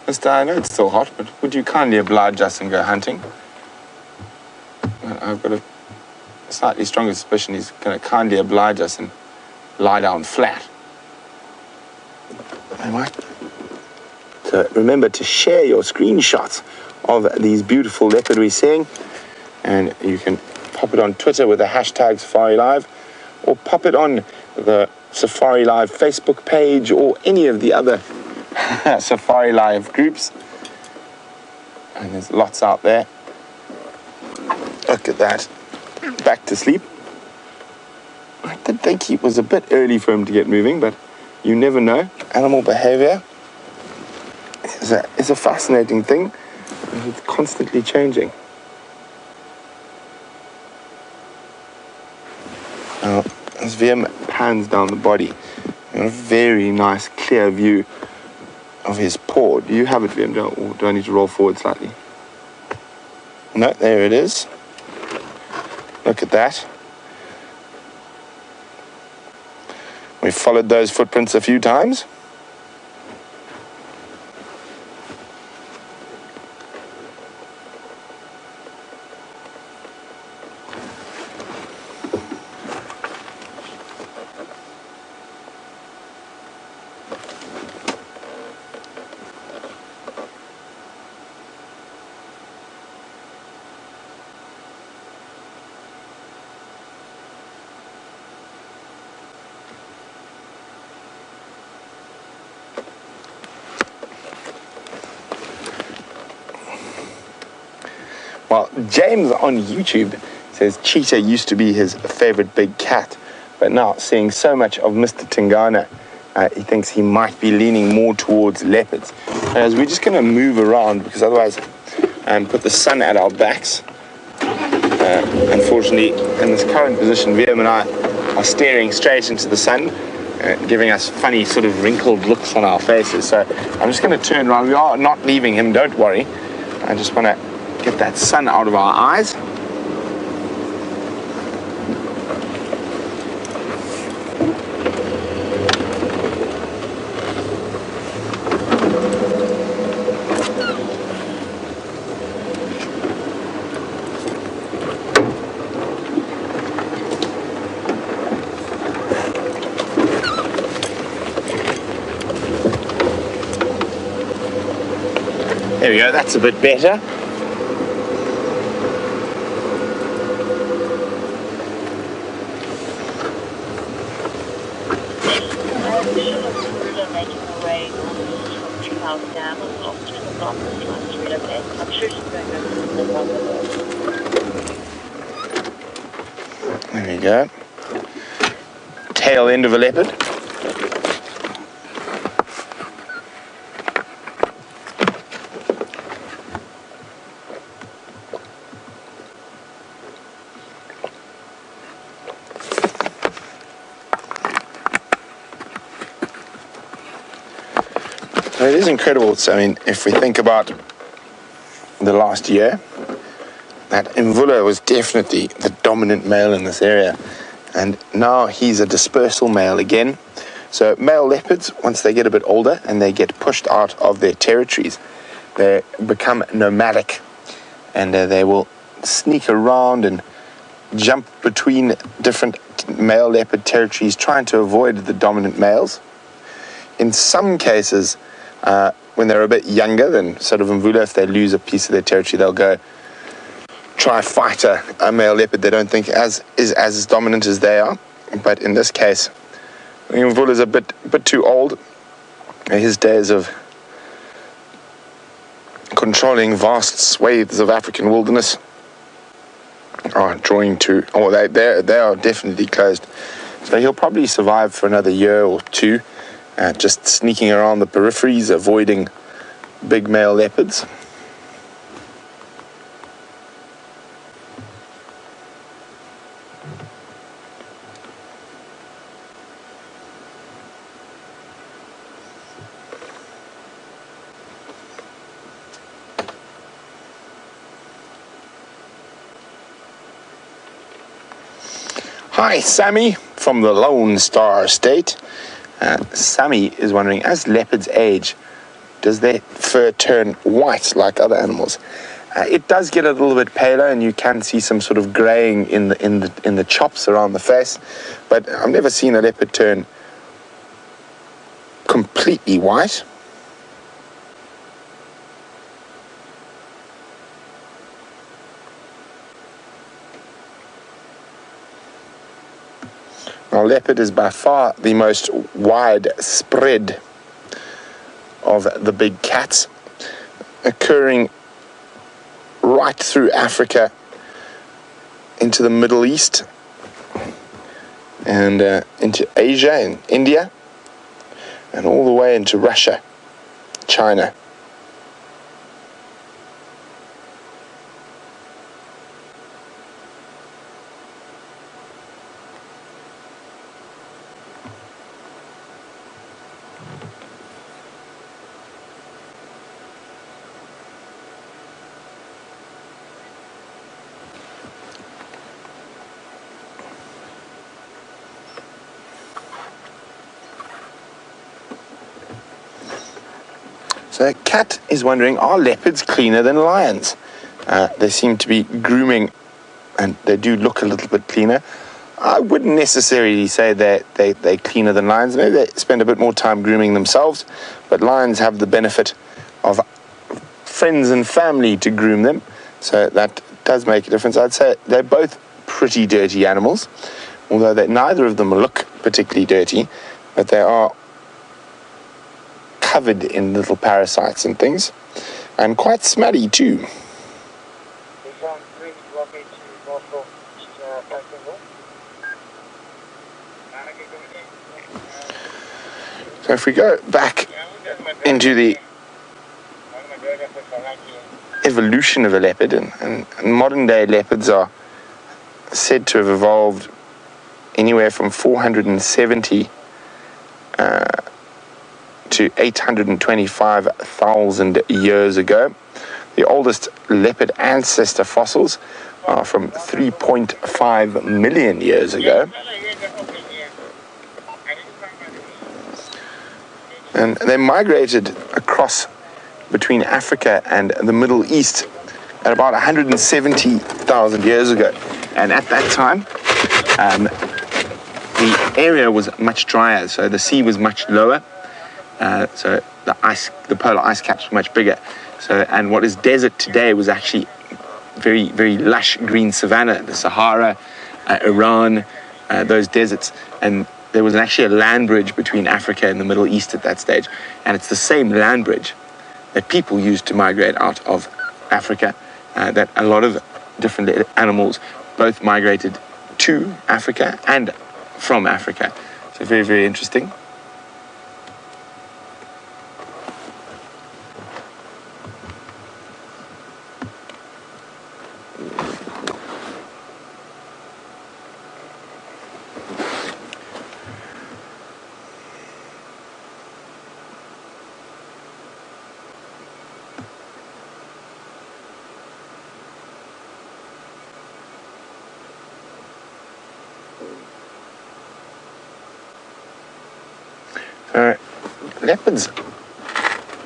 Mister, I know it's still hot, but would you kindly oblige us and go hunting? I've got a slightly stronger suspicion he's going to kindly oblige us and lie down flat. All right. So remember to share your screenshots of these beautiful leopard we're seeing, and you can pop it on Twitter with the hashtag Safari Live, or pop it on the Safari Live Facebook page or any of the other Safari Live groups. And there's lots out there. Look at that. Back to sleep. I did think it was a bit early for him to get moving, but you never know. Animal behavior is a fascinating thing. It's constantly changing. Now, as Wiem pans down the body, you have a very nice, clear view of his paw. Do you have it, Wiem, or do I need to roll forward slightly? No, there it is. Look at that. We've followed those footprints a few times. Well, James on YouTube says cheetah used to be his favorite big cat, but now seeing so much of Mr. Tingana, he thinks he might be leaning more towards leopards. As we're just going to move around, because otherwise put the sun at our backs. Unfortunately, in this current position, Wiem and I are staring straight into the sun, giving us funny sort of wrinkled looks on our faces. So I'm just going to turn around. We are not leaving him, don't worry. I just want to get that sun out of our eyes. There we go, that's a bit better. There we go. Tail end of a leopard. It is incredible. So, I mean, if we think about the last year, that Mvula was definitely the dominant male in this area. And now he's a dispersal male again. So male leopards, once they get a bit older and they get pushed out of their territories, they become nomadic, and they will sneak around and jump between different male leopard territories, trying to avoid the dominant males. In some cases, when they're a bit younger than sort of Mvula, if they lose a piece of their territory, they'll go try fight a male leopard they don't think is as dominant as they are. But in this case, Mvula's a bit too old. His days of controlling vast swathes of African wilderness are drawing to, or they are definitely closed. So he'll probably survive for another year or two, just sneaking around the peripheries, avoiding big male leopards. Hi, Sammy from the Lone Star State. Sammy is wondering, as leopards age, does their fur turn white like other animals? It does get a little bit paler, and you can see some sort of graying in the chops around the face. But I've never seen a leopard turn completely white. Now, leopard is by far the most widespread of the big cats, occurring right through Africa into the Middle East and into Asia and India, and all the way into Russia, China. So Kat is wondering, are leopards cleaner than lions? They seem to be grooming, and they do look a little bit cleaner. I wouldn't necessarily say that they're cleaner than lions. Maybe they spend a bit more time grooming themselves, but lions have the benefit of friends and family to groom them, so that does make a difference. I'd say they're both pretty dirty animals, although neither of them look particularly dirty, but they are covered in little parasites and things, and quite smelly too. So if we go back into the evolution of a leopard, and modern day leopards are said to have evolved anywhere from 470 to 825,000 years ago. The oldest leopard ancestor fossils are from 3.5 million years ago. And they migrated across between Africa and the Middle East at about 170,000 years ago. And at that time, the area was much drier, so the sea was much lower. So the polar ice caps were much bigger. So, and what is desert today was actually very, very lush green savanna, the Sahara, Iran, those deserts. And there was actually a land bridge between Africa and the Middle East at that stage. And it's the same land bridge that people used to migrate out of Africa, that a lot of different animals both migrated to Africa and from Africa. So very, very interesting. leopards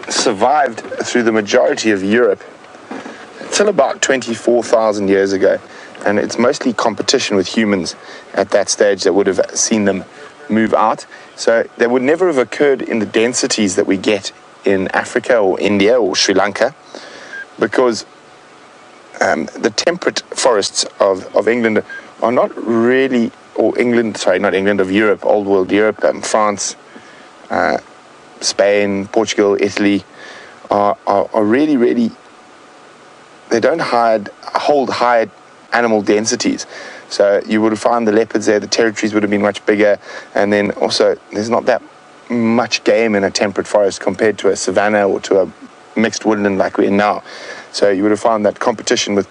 survived through the majority of Europe till about 24,000 years ago, and it's mostly competition with humans at that stage that would have seen them move out. So they would never have occurred in the densities that we get in Africa or India or Sri Lanka, because the temperate forests of England are not really, or England, sorry, not England, of Europe, old world Europe, France, Spain, Portugal, Italy, are really, really, they don't hold high animal densities. So you would have found the leopards there, the territories would have been much bigger, and then also there's not that much game in a temperate forest compared to a savanna or to a mixed woodland like we're in now. So you would have found that competition with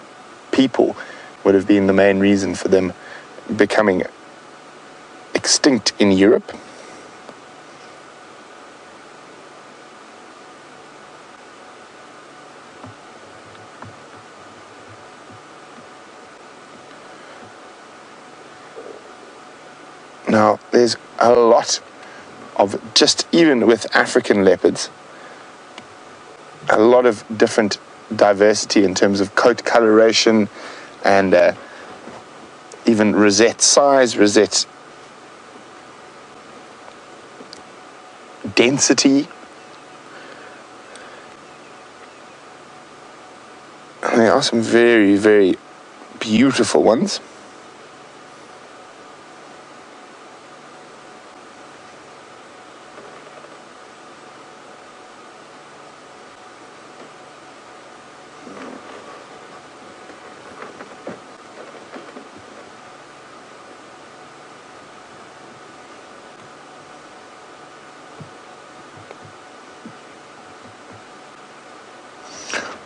people would have been the main reason for them becoming extinct in Europe. Now, there's a lot of, just even with African leopards, a lot of different diversity in terms of coat coloration and even rosette size, rosette density. And there are some very, very beautiful ones.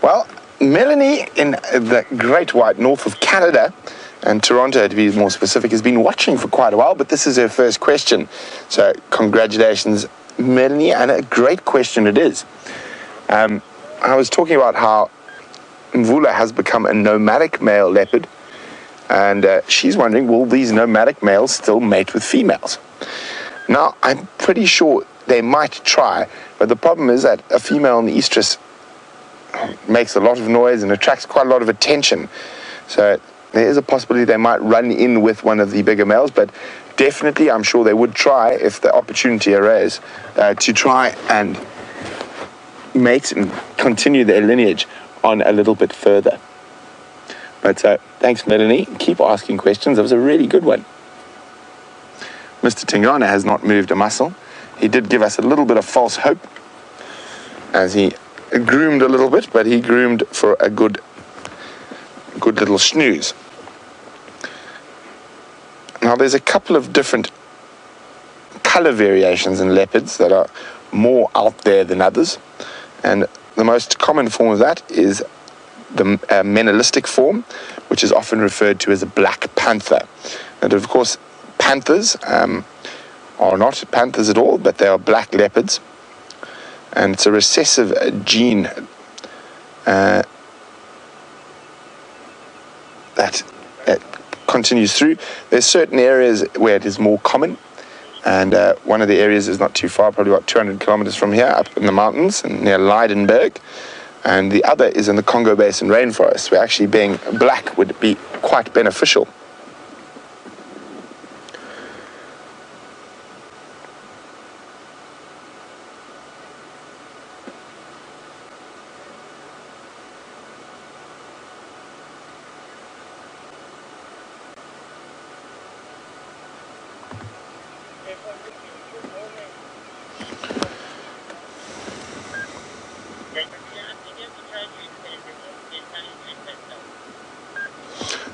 Well, Melanie in the Great White North of Canada, and Toronto to be more specific, has been watching for quite a while, but this is her first question. So congratulations, Melanie, and a great question it is. I was talking about how Mvula has become a nomadic male leopard, and she's wondering, will these nomadic males still mate with females? Now, I'm pretty sure they might try, but the problem is that a female in the estrus makes a lot of noise and attracts quite a lot of attention. So there is a possibility they might run in with one of the bigger males, but definitely I'm sure they would try, if the opportunity arose, to try and mate and continue their lineage on a little bit further. But thanks, Melanie. Keep asking questions. That was a really good one. Mr. Tingana has not moved a muscle. He did give us a little bit of false hope as he groomed a little bit, but he groomed for a good little snooze. Now, there's a couple of different color variations in leopards that are more out there than others, and the most common form of that is the menelistic form, which is often referred to as a black panther. And of course, panthers are not panthers at all, but they are black leopards. And it's a recessive gene that continues through. There's certain areas where it is more common, and one of the areas is not too far, probably about 200 kilometers from here, up in the mountains and near Leidenberg, and the other is in the Congo Basin rainforest, where actually being black would be quite beneficial.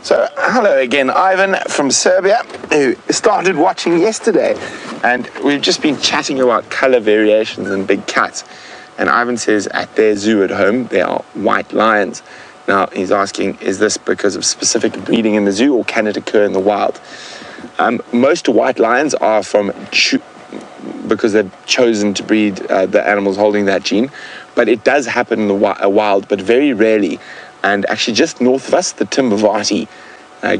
So, hello again, Ivan from Serbia, who started watching yesterday, and we've just been chatting about color variations in big cats. And Ivan says at their zoo at home, there are white lions. Now, he's asking, is this because of specific breeding in the zoo, or can it occur in the wild? Most white lions are because they've chosen to breed the animals holding that gene, but it does happen in the wild, but very rarely. And actually just north of us, the Timbavati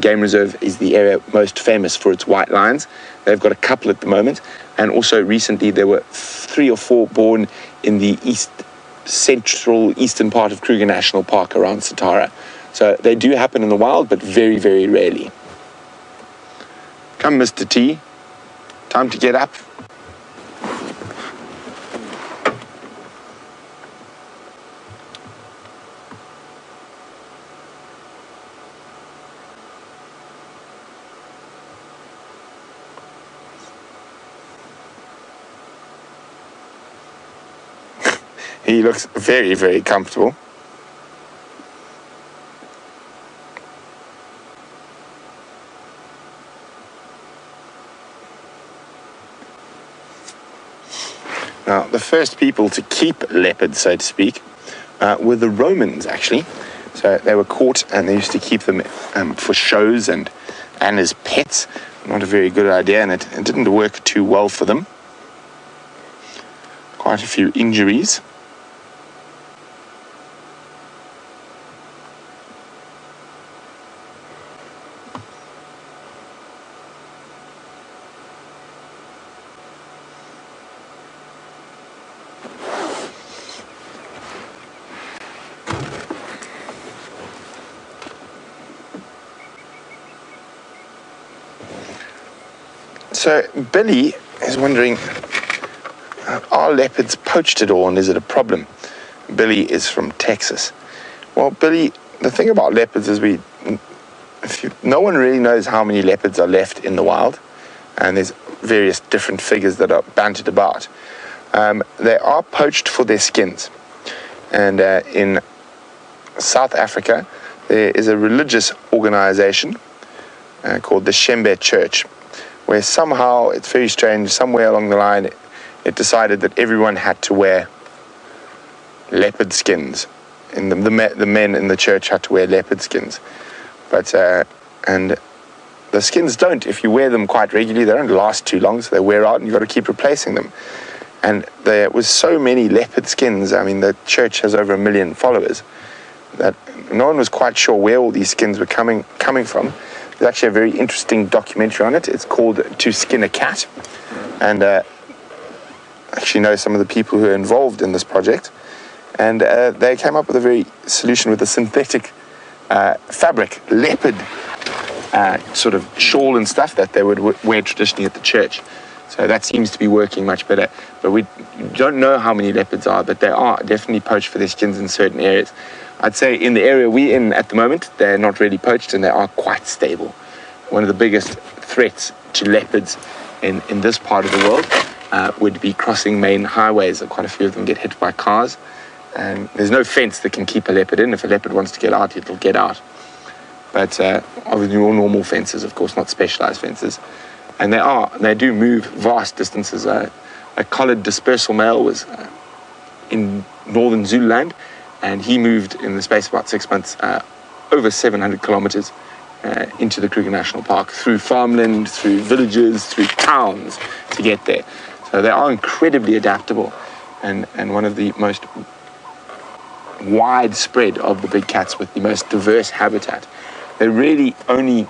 Game Reserve is the area most famous for its white lions. They've got a couple at the moment, and also recently there were 3 or 4 born in the central eastern part of Kruger National Park around Satara. So they do happen in the wild, but very, very rarely. Come, Mr. T, time to get up. He looks very, very comfortable. Now, the first people to keep leopards, so to speak, were the Romans, actually. So they were caught and they used to keep them for shows and as pets. Not a very good idea, and it didn't work too well for them. Quite a few injuries. So Billy is wondering, are leopards poached at all, and is it a problem? Billy is from Texas. Well, Billy, the thing about leopards is no one really knows how many leopards are left in the wild, and there's various different figures that are bandied about. They are poached for their skins, and in South Africa there is a religious organization called the Shembe Church, where somehow, it's very strange, somewhere along the line, it decided that everyone had to wear leopard skins. And the men in the church had to wear leopard skins. But, and the skins don't, if you wear them quite regularly, they don't last too long, so they wear out and you've got to keep replacing them. And there was so many leopard skins, I mean, the church has over 1 million followers, that no one was quite sure where all these skins were coming from. There's actually a very interesting documentary on it. It's called To Skin a Cat. And I actually know some of the people who are involved in this project. And they came up with a very solution with a synthetic fabric, leopard sort of shawl and stuff that they would wear traditionally at the church. So that seems to be working much better. But we don't know how many leopards are, but they are definitely poached for their skins in certain areas. I'd say in the area we're in at the moment, they're not really poached and they are quite stable. One of the biggest threats to leopards in this part of the world would be crossing main highways. Quite a few of them get hit by cars. And there's no fence that can keep a leopard in. If a leopard wants to get out, it'll get out. But obviously all normal fences, of course, not specialized fences. And they do move vast distances. A collared dispersal male was in northern Zululand, and he moved in the space of about 6 months over 700 kilometers into the Kruger National Park, through farmland, through villages, through towns to get there. So they are incredibly adaptable, and one of the most widespread of the big cats with the most diverse habitat. They really only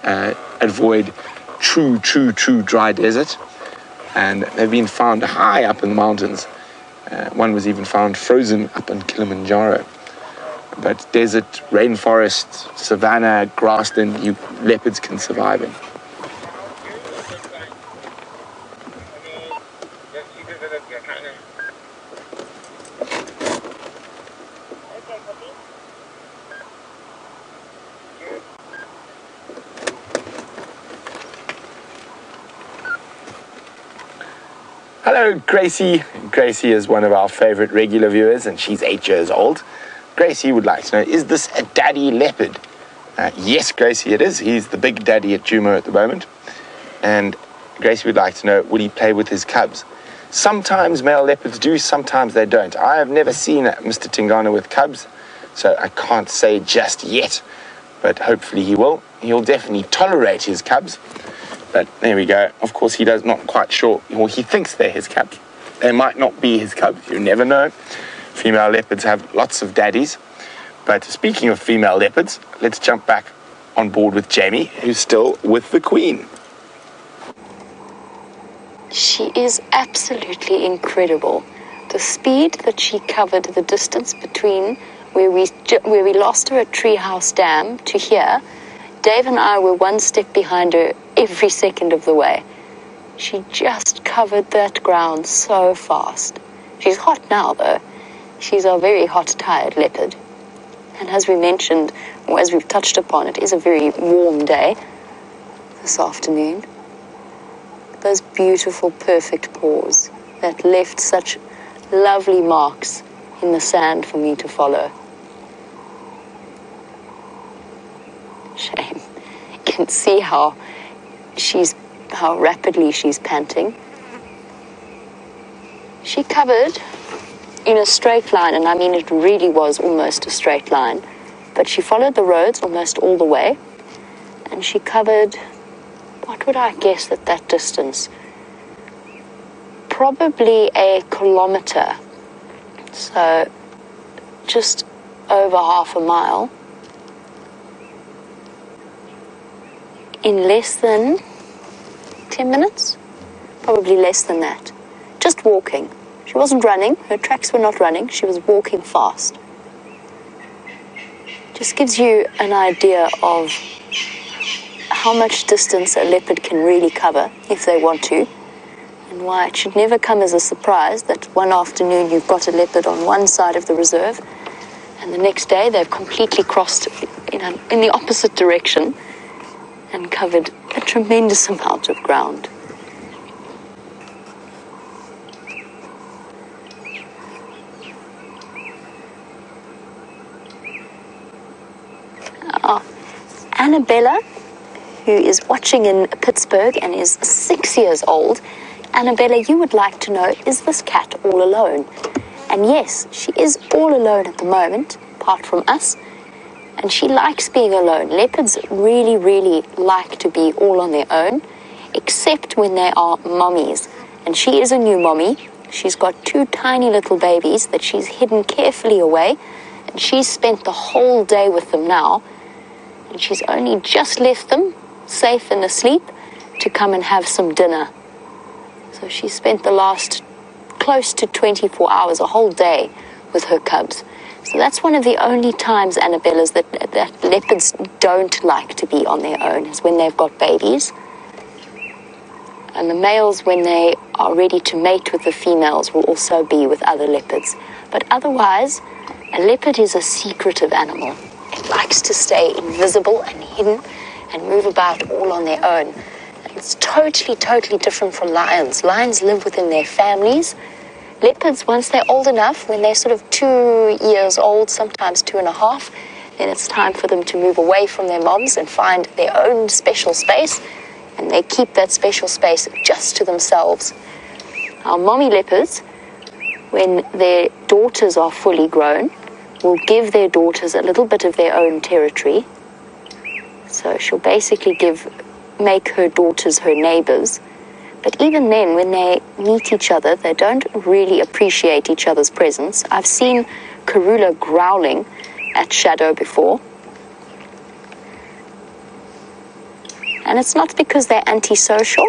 avoid true dry desert, and they've been found high up in the mountains. One was even found frozen up in Kilimanjaro. But desert, rainforest, savanna, grassland, leopards can survive in. Hello, Gracie. Gracie is one of our favorite regular viewers, and she's 8 years old. Gracie would like to know, is this a daddy leopard? Yes, Gracie, it is. He's the big daddy at Djuma at the moment. And Gracie would like to know, will he play with his cubs? Sometimes male leopards do, sometimes they don't. I have never seen Mr. Tingana with cubs, so I can't say just yet, but hopefully he will. He'll definitely tolerate his cubs. But there we go. Of course, he does not quite sure, or he thinks they're his cubs. They might not be his cubs. You never know. Female leopards have lots of daddies. But speaking of female leopards, let's jump back on board with Jamie, who's still with the Queen. She is absolutely incredible. The speed that she covered, the distance between where we lost her at Treehouse Dam to here, Dave and I were one step behind her every second of the way. She just covered that ground so fast. She's hot now, though. She's a very hot, tired leopard. And as we mentioned, or as we've touched upon, it is a very warm day this afternoon. Those beautiful, perfect paws that left such lovely marks in the sand for me to follow. Shame. You can see how rapidly she's panting. She covered in a straight line, and I mean it really was almost a straight line, but she followed the roads almost all the way, and she covered, what would I guess at that distance? Probably a kilometer, so just over half a mile, in less than 10 minutes, probably less than that, just walking. She wasn't running, her tracks were not running, she was walking fast. Just gives you an idea of how much distance a leopard can really cover if they want to, and why it should never come as a surprise that one afternoon you've got a leopard on one side of the reserve and the next day they've completely crossed in the opposite direction and covered a tremendous amount of ground. Annabella, who is watching in Pittsburgh and is 6 years old. Annabella, you would like to know, is this cat all alone? And yes, she is all alone at the moment, apart from us. And she likes being alone. Leopards really, really like to be all on their own, except when they are mommies. And she is a new mommy. She's got 2 tiny little babies that she's hidden carefully away. And she's spent the whole day with them now. And she's only just left them, safe and asleep, to come and have some dinner. So she spent the last close to 24 hours, a whole day, with her cubs. So that's one of the only times, Annabella's, that leopards don't like to be on their own, is when they've got babies. And the males, when they are ready to mate with the females, will also be with other leopards. But otherwise, a leopard is a secretive animal. It likes to stay invisible and hidden and move about all on their own. And it's totally, totally different from lions. Lions live within their families. Leopards, once they're old enough, when they're sort of 2 years old, sometimes 2.5, then it's time for them to move away from their moms and find their own special space, and they keep that special space just to themselves. Our mommy leopards, when their daughters are fully grown, will give their daughters a little bit of their own territory. So she'll basically make her daughters her neighbors. But even then, when they meet each other, they don't really appreciate each other's presence. I've seen Karula growling at Shadow before. And it's not because they're antisocial,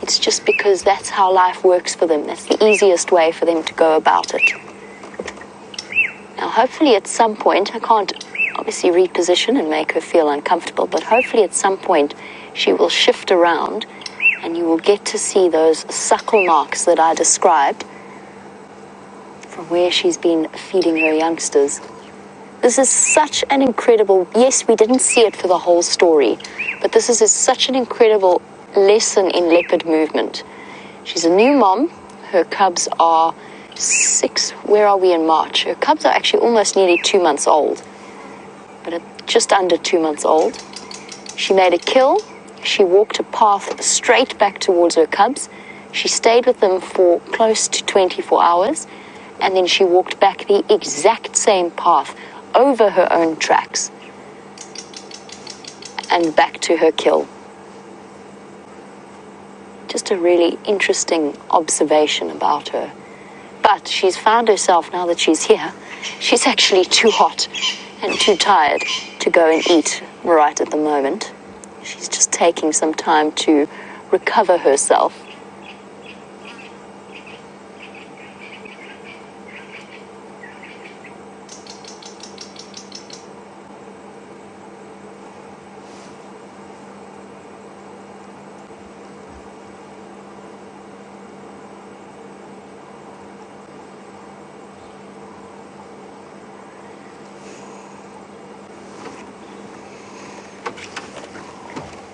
it's just because that's how life works for them. That's the easiest way for them to go about it. Now, hopefully at some point, I can't obviously reposition and make her feel uncomfortable, but hopefully at some point she will shift around and you will get to see those suckle marks that I described from where she's been feeding her youngsters. This is such an incredible, yes, we didn't see it for the whole story, but this is such an incredible lesson in leopard movement. She's a new mom. Her cubs are 6, where are we in March? Her cubs are actually almost nearly 2 months old, but just under 2 months old. She made a kill. She walked a path straight back towards her cubs. She stayed with them for close to 24 hours, and then she walked back the exact same path over her own tracks and back to her kill. Just a really interesting observation about her. But she's found herself, now that she's here, she's actually too hot and too tired to go and eat right at the moment. She's just taking some time to recover herself.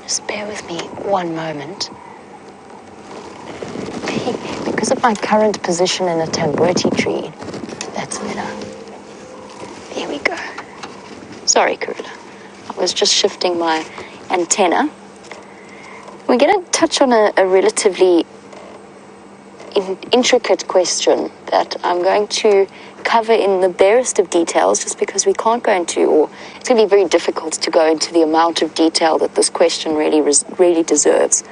Just bear with me one moment. Because of my current position in a tambuerti tree, that's better. There we go. Sorry, Karula. I was just shifting my antenna. We're going to touch on a relatively intricate question that I'm going to cover in the barest of details, just because we can't go into, or it's going to be very difficult to go into the amount of detail that this question really deserves.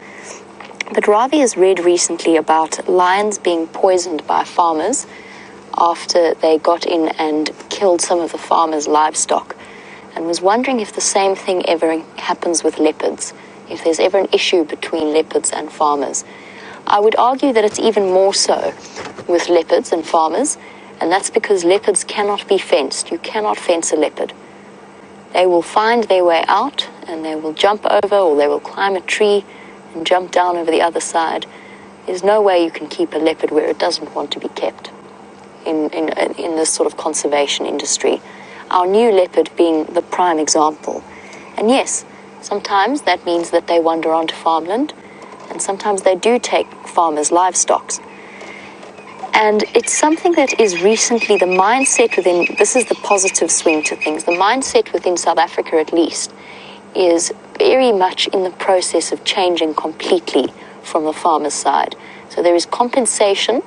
But Ravi has read recently about lions being poisoned by farmers after they got in and killed some of the farmers' livestock, and was wondering if the same thing ever happens with leopards, if there's ever an issue between leopards and farmers. I would argue that it's even more so with leopards and farmers, and that's because leopards cannot be fenced. You cannot fence a leopard. They will find their way out, and they will jump over, or they will climb a tree and jump down over the other side. There's no way you can keep a leopard where it doesn't want to be kept in this sort of conservation industry. Our new leopard being the prime example. And yes, sometimes that means that they wander onto farmland, and sometimes they do take farmers' livestock. And it's something that is recently the mindset within, this is the positive swing to things, the mindset within South Africa at least is very much in the process of changing completely from the farmer's side. So there is compensation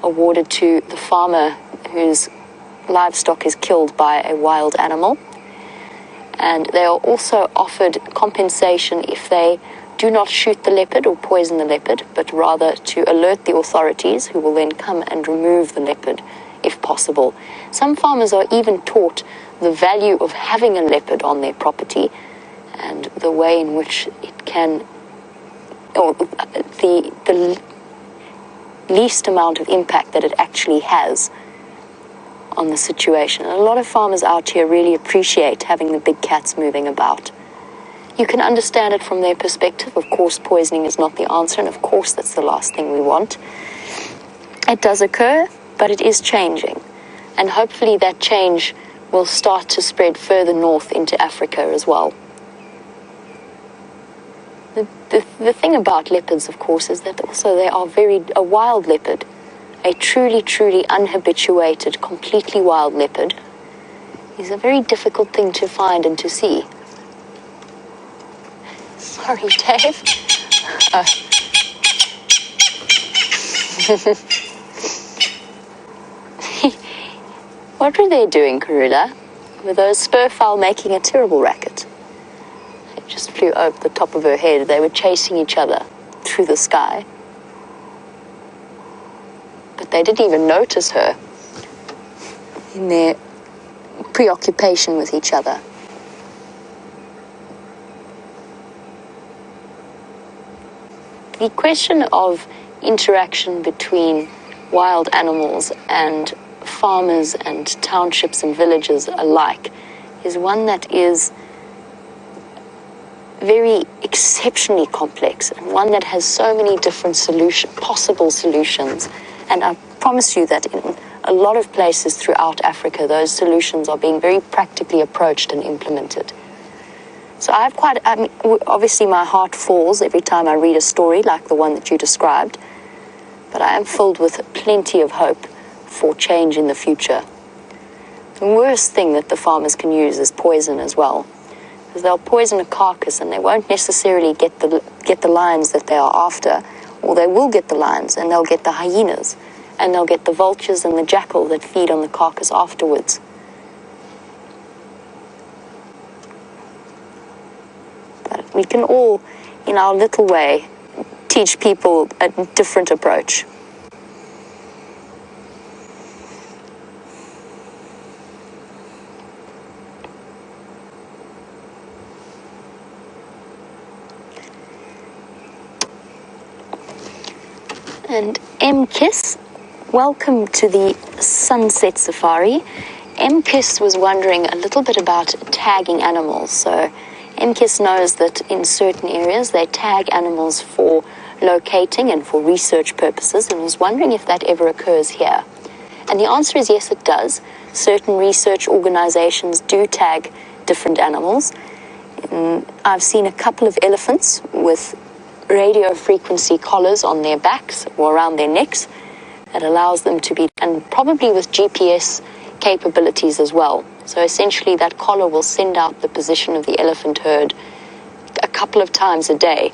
awarded to the farmer whose livestock is killed by a wild animal, and they are also offered compensation if they do not shoot the leopard or poison the leopard, but rather to alert the authorities, who will then come and remove the leopard if possible. Some farmers are even taught the value of having a leopard on their property and the way in which it can, or the least amount of impact that it actually has on the situation. And a lot of farmers out here really appreciate having the big cats moving about. You can understand it from their perspective. Of course, poisoning is not the answer, and of course that's the last thing we want. It does occur, but it is changing. And hopefully that change will start to spread further north into Africa as well. The thing about leopards, of course, is that also they are a wild leopard, a truly, truly unhabituated, completely wild leopard, is a very difficult thing to find and to see. Sorry, Dave. What were they doing, Karula? Were those spurfowl making a terrible racket? They just flew over the top of her head. They were chasing each other through the sky. But they didn't even notice her in their preoccupation with each other. The question of interaction between wild animals and farmers and townships and villages alike is one that is very exceptionally complex, and one that has so many different possible solutions. And I promise you that in a lot of places throughout Africa, those solutions are being very practically approached and implemented. So obviously my heart falls every time I read a story like the one that you described, but I am filled with plenty of hope for change in the future. The worst thing that the farmers can use is poison as well, because they'll poison a carcass and they won't necessarily get the lions that they are after, or they will get the lions and they'll get the hyenas, and they'll get the vultures and the jackal that feed on the carcass afterwards. But we can all, in our little way, teach people a different approach. And M-Kiss, welcome to the Sunset Safari. M-Kiss was wondering a little bit about tagging animals. So M-Kiss knows that in certain areas they tag animals for locating and for research purposes, and was wondering if that ever occurs here. And the answer is yes, it does. Certain research organizations do tag different animals. I've seen a couple of elephants with radio frequency collars on their backs or around their necks that allows them to be, and probably with GPS capabilities as well. So essentially that collar will send out the position of the elephant herd a couple of times a day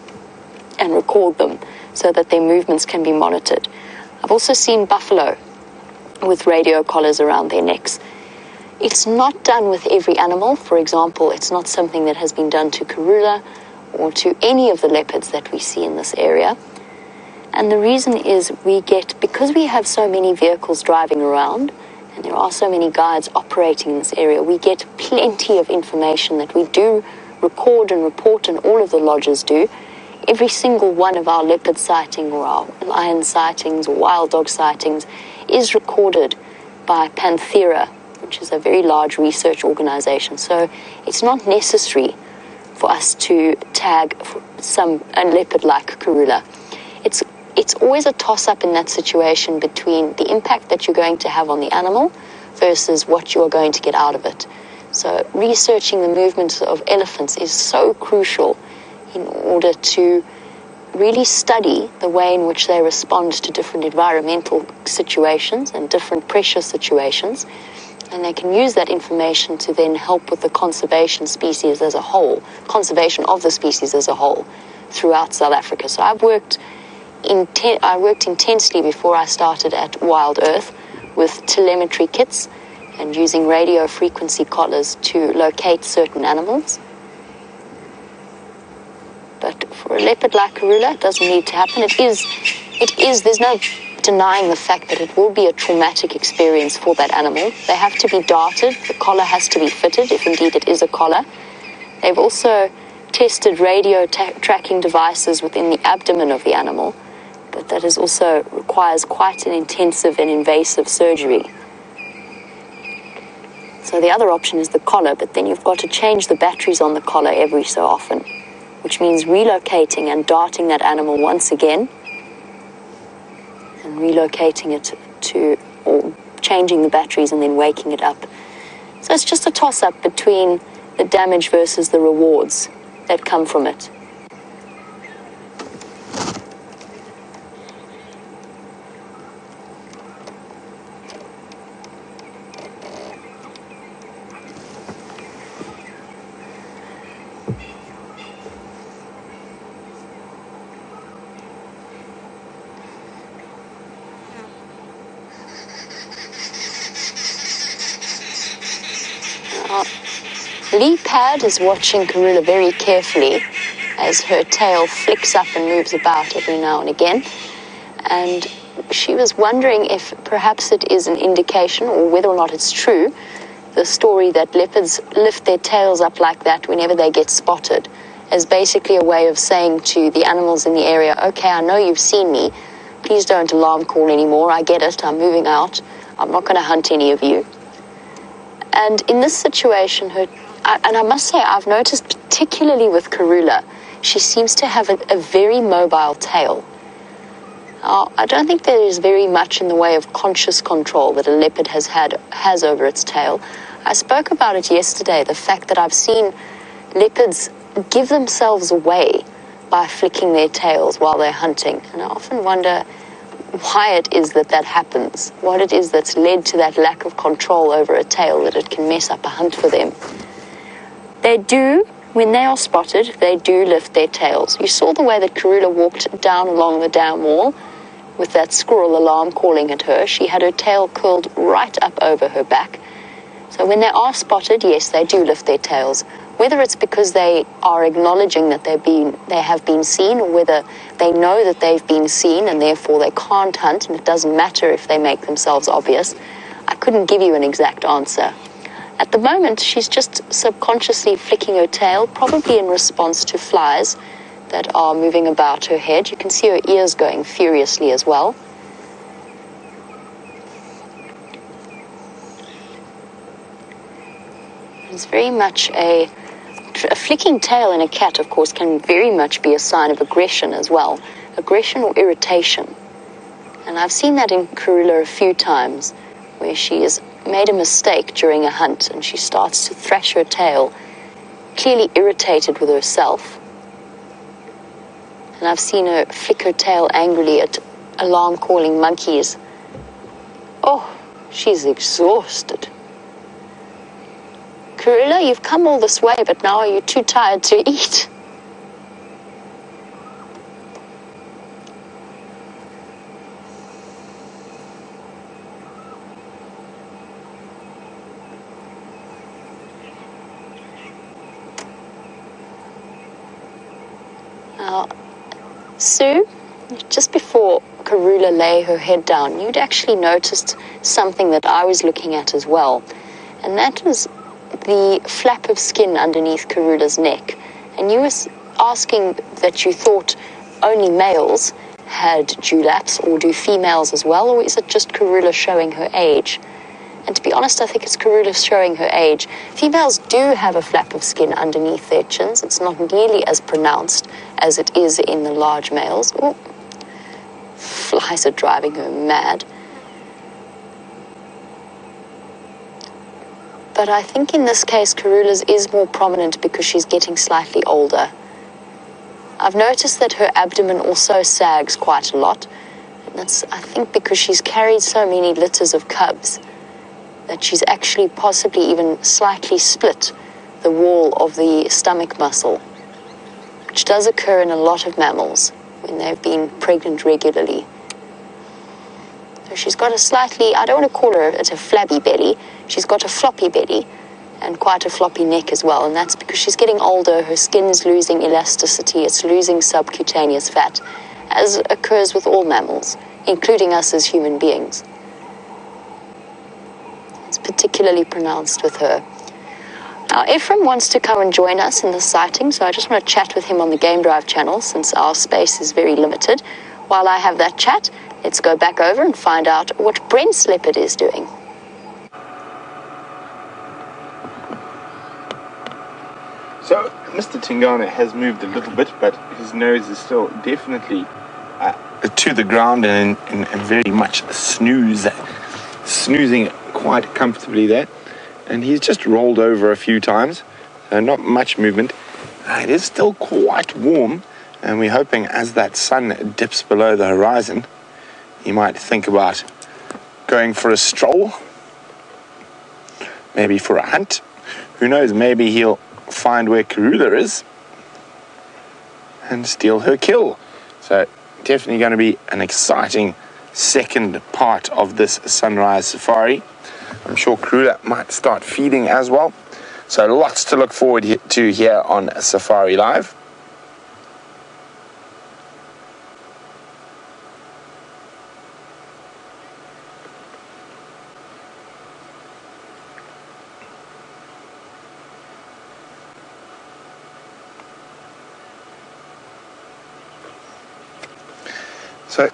and record them so that their movements can be monitored. I've also seen buffalo with radio collars around their necks. It's not done with every animal. For example, it's not something that has been done to Karula or to any of the leopards that we see in this area. And the reason is because we have so many vehicles driving around and there are so many guides operating in this area, we get plenty of information that we do record and report, and all of the lodges do. Every single one of our leopard sighting or our lion sightings or wild dog sightings is recorded by Panthera, which is a very large research organization. So it's not necessary for us to tag a leopard like Karula. It's always a toss-up in that situation between the impact that you're going to have on the animal versus what you are going to get out of it. So researching the movements of elephants is so crucial in order to really study the way in which they respond to different environmental situations and different pressure situations. And they can use that information to then help with the conservation of the species as a whole throughout South Africa. So I worked intensely before I started at Wild Earth with telemetry kits and using radio frequency collars to locate certain animals. But for a leopard like Karula, it doesn't need to happen. It is, there's no denying the fact that it will be a traumatic experience for that animal. They have to be darted, the collar has to be fitted, if indeed it is a collar. They've also tested radio tracking devices within the abdomen of the animal, but that is also requires quite an intensive and invasive surgery. So the other option is the collar, but then you've got to change the batteries on the collar every so often, which means relocating and darting that animal once again and relocating it or changing the batteries and then waking it up. So it's just a toss-up between the damage versus the rewards that come from it. Lee Pad is watching Karula very carefully as her tail flicks up and moves about every now and again. And she was wondering if perhaps it is an indication, or whether or not it's true, the story that leopards lift their tails up like that whenever they get spotted, as basically a way of saying to the animals in the area, okay, I know you've seen me, please don't alarm call anymore, I get it, I'm moving out, I'm not going to hunt any of you. And in this situation, and I must say, I've noticed particularly with Karula, she seems to have a very mobile tail. I don't think there is very much in the way of conscious control that a leopard has over its tail. I spoke about it yesterday, the fact that I've seen leopards give themselves away by flicking their tails while they're hunting. And I often wonder why it is that happens, what it is that's led to that lack of control over a tail, that it can mess up a hunt for them. They do, when they are spotted, they do lift their tails. You saw the way that Karula walked down along the dam wall with that squirrel alarm calling at her. She had her tail curled right up over her back. So when they are spotted, yes, they do lift their tails. Whether it's because they are acknowledging that they have been seen, or whether they know that they've been seen and therefore they can't hunt and it doesn't matter if they make themselves obvious, I couldn't give you an exact answer. At the moment, she's just subconsciously flicking her tail, probably in response to flies that are moving about her head. You can see her ears going furiously as well. It's very much a flicking tail in a cat, of course, can very much be a sign of aggression as well. Aggression or irritation. And I've seen that in Karula a few times, where she has made a mistake during a hunt and she starts to thrash her tail, clearly irritated with herself. And I've seen her flick her tail angrily at alarm-calling monkeys. Oh, she's exhausted. Karula, you've come all this way, but now are you too tired to eat? Now, Sue, just before Karula lay her head down, you'd actually noticed something that I was looking at as well, and that was the flap of skin underneath Karula's neck. And you were asking that you thought only males had dewlaps, or do females as well, or is it just Karula showing her age? And to be honest, I think it's Karula showing her age. Females do have a flap of skin underneath their chins. It's not nearly as pronounced as it is in the large males. Ooh, flies are driving her mad. But I think in this case, Karula's is more prominent because she's getting slightly older. I've noticed that her abdomen also sags quite a lot. And that's, I think, because she's carried so many litters of cubs that she's actually possibly even slightly split the wall of the stomach muscle, which does occur in a lot of mammals when they've been pregnant regularly. So she's got a slightly, I don't want to call her a flabby belly, she's got a floppy belly and quite a floppy neck as well, and that's because she's getting older, her skin's losing elasticity, it's losing subcutaneous fat, as occurs with all mammals, including us as human beings. It's particularly pronounced with her. Now, Ephraim wants to come and join us in the sighting, so I just want to chat with him on the Game Drive channel since our space is very limited. While I have that chat, let's go back over and find out what Brent's leopard is doing. So, Mr. Tingana has moved a little bit, but his nose is still definitely to the ground and very much snoozing quite comfortably there. And he's just rolled over a few times, so not much movement. It is still quite warm, and we're hoping as that sun dips below the horizon, he might think about going for a stroll, maybe for a hunt. Who knows, maybe he'll find where Karula is and steal her kill. So definitely going to be an exciting second part of this sunrise safari. I'm sure Karula might start feeding as well. So lots to look forward to here on Safari Live. So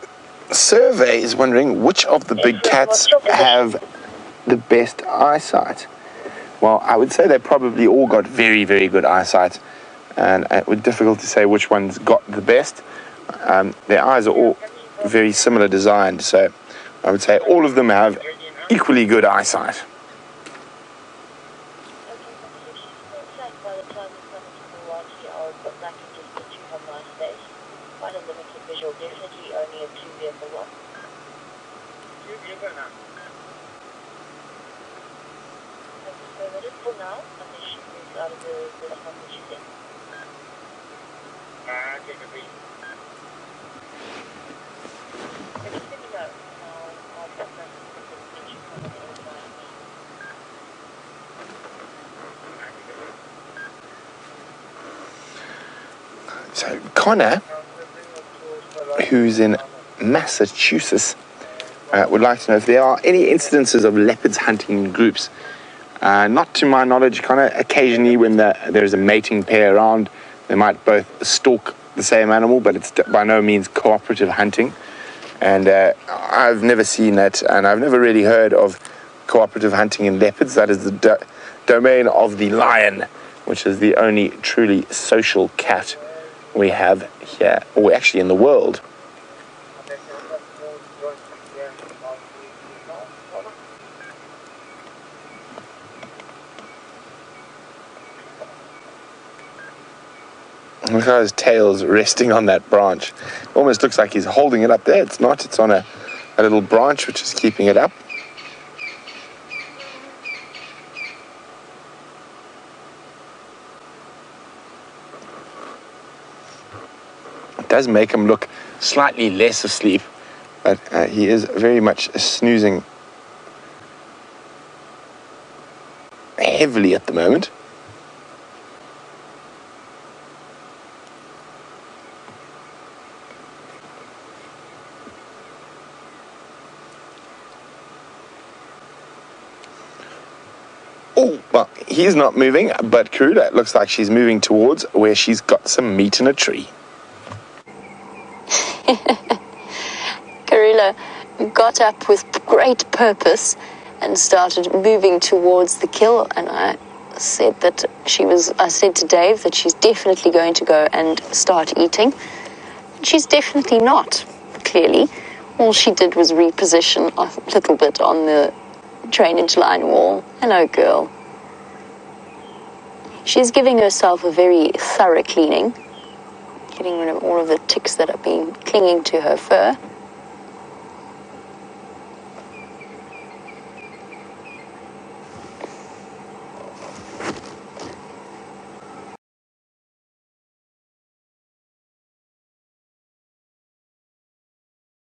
Survey is wondering which of the big cats have the best eyesight. Well, I would say they probably all got very, very good eyesight, and it would be difficult to say which one's got the best. Their eyes are all very similar designed, so I would say all of them have equally good eyesight. So Connor, who's in Massachusetts, would like to know if there are any incidences of leopards hunting in groups. Not to my knowledge, Connor. Occasionally when there's a mating pair around, they might both stalk the same animal, but it's by no means cooperative hunting. And I've never seen that, and I've never really heard of cooperative hunting in leopards. That is the domain of the lion, which is the only truly social cat we have here, or actually in the world. Look how his tail's resting on that branch. Almost looks like he's holding it up there. It's not. It's on a little branch which is keeping it up. It does make him look slightly less asleep, but he is very much snoozing heavily at the moment. Oh, well, he's not moving, but Karula, it looks like she's moving towards where she's got some meat in a tree. Karula got up with great purpose and started moving towards the kill, and I said to Dave that she's definitely going to go and start eating. She's definitely not, clearly. All she did was reposition a little bit on the drainage line wall. Hello, girl. She's giving herself a very thorough cleaning, getting rid of all of the ticks that have been clinging to her fur.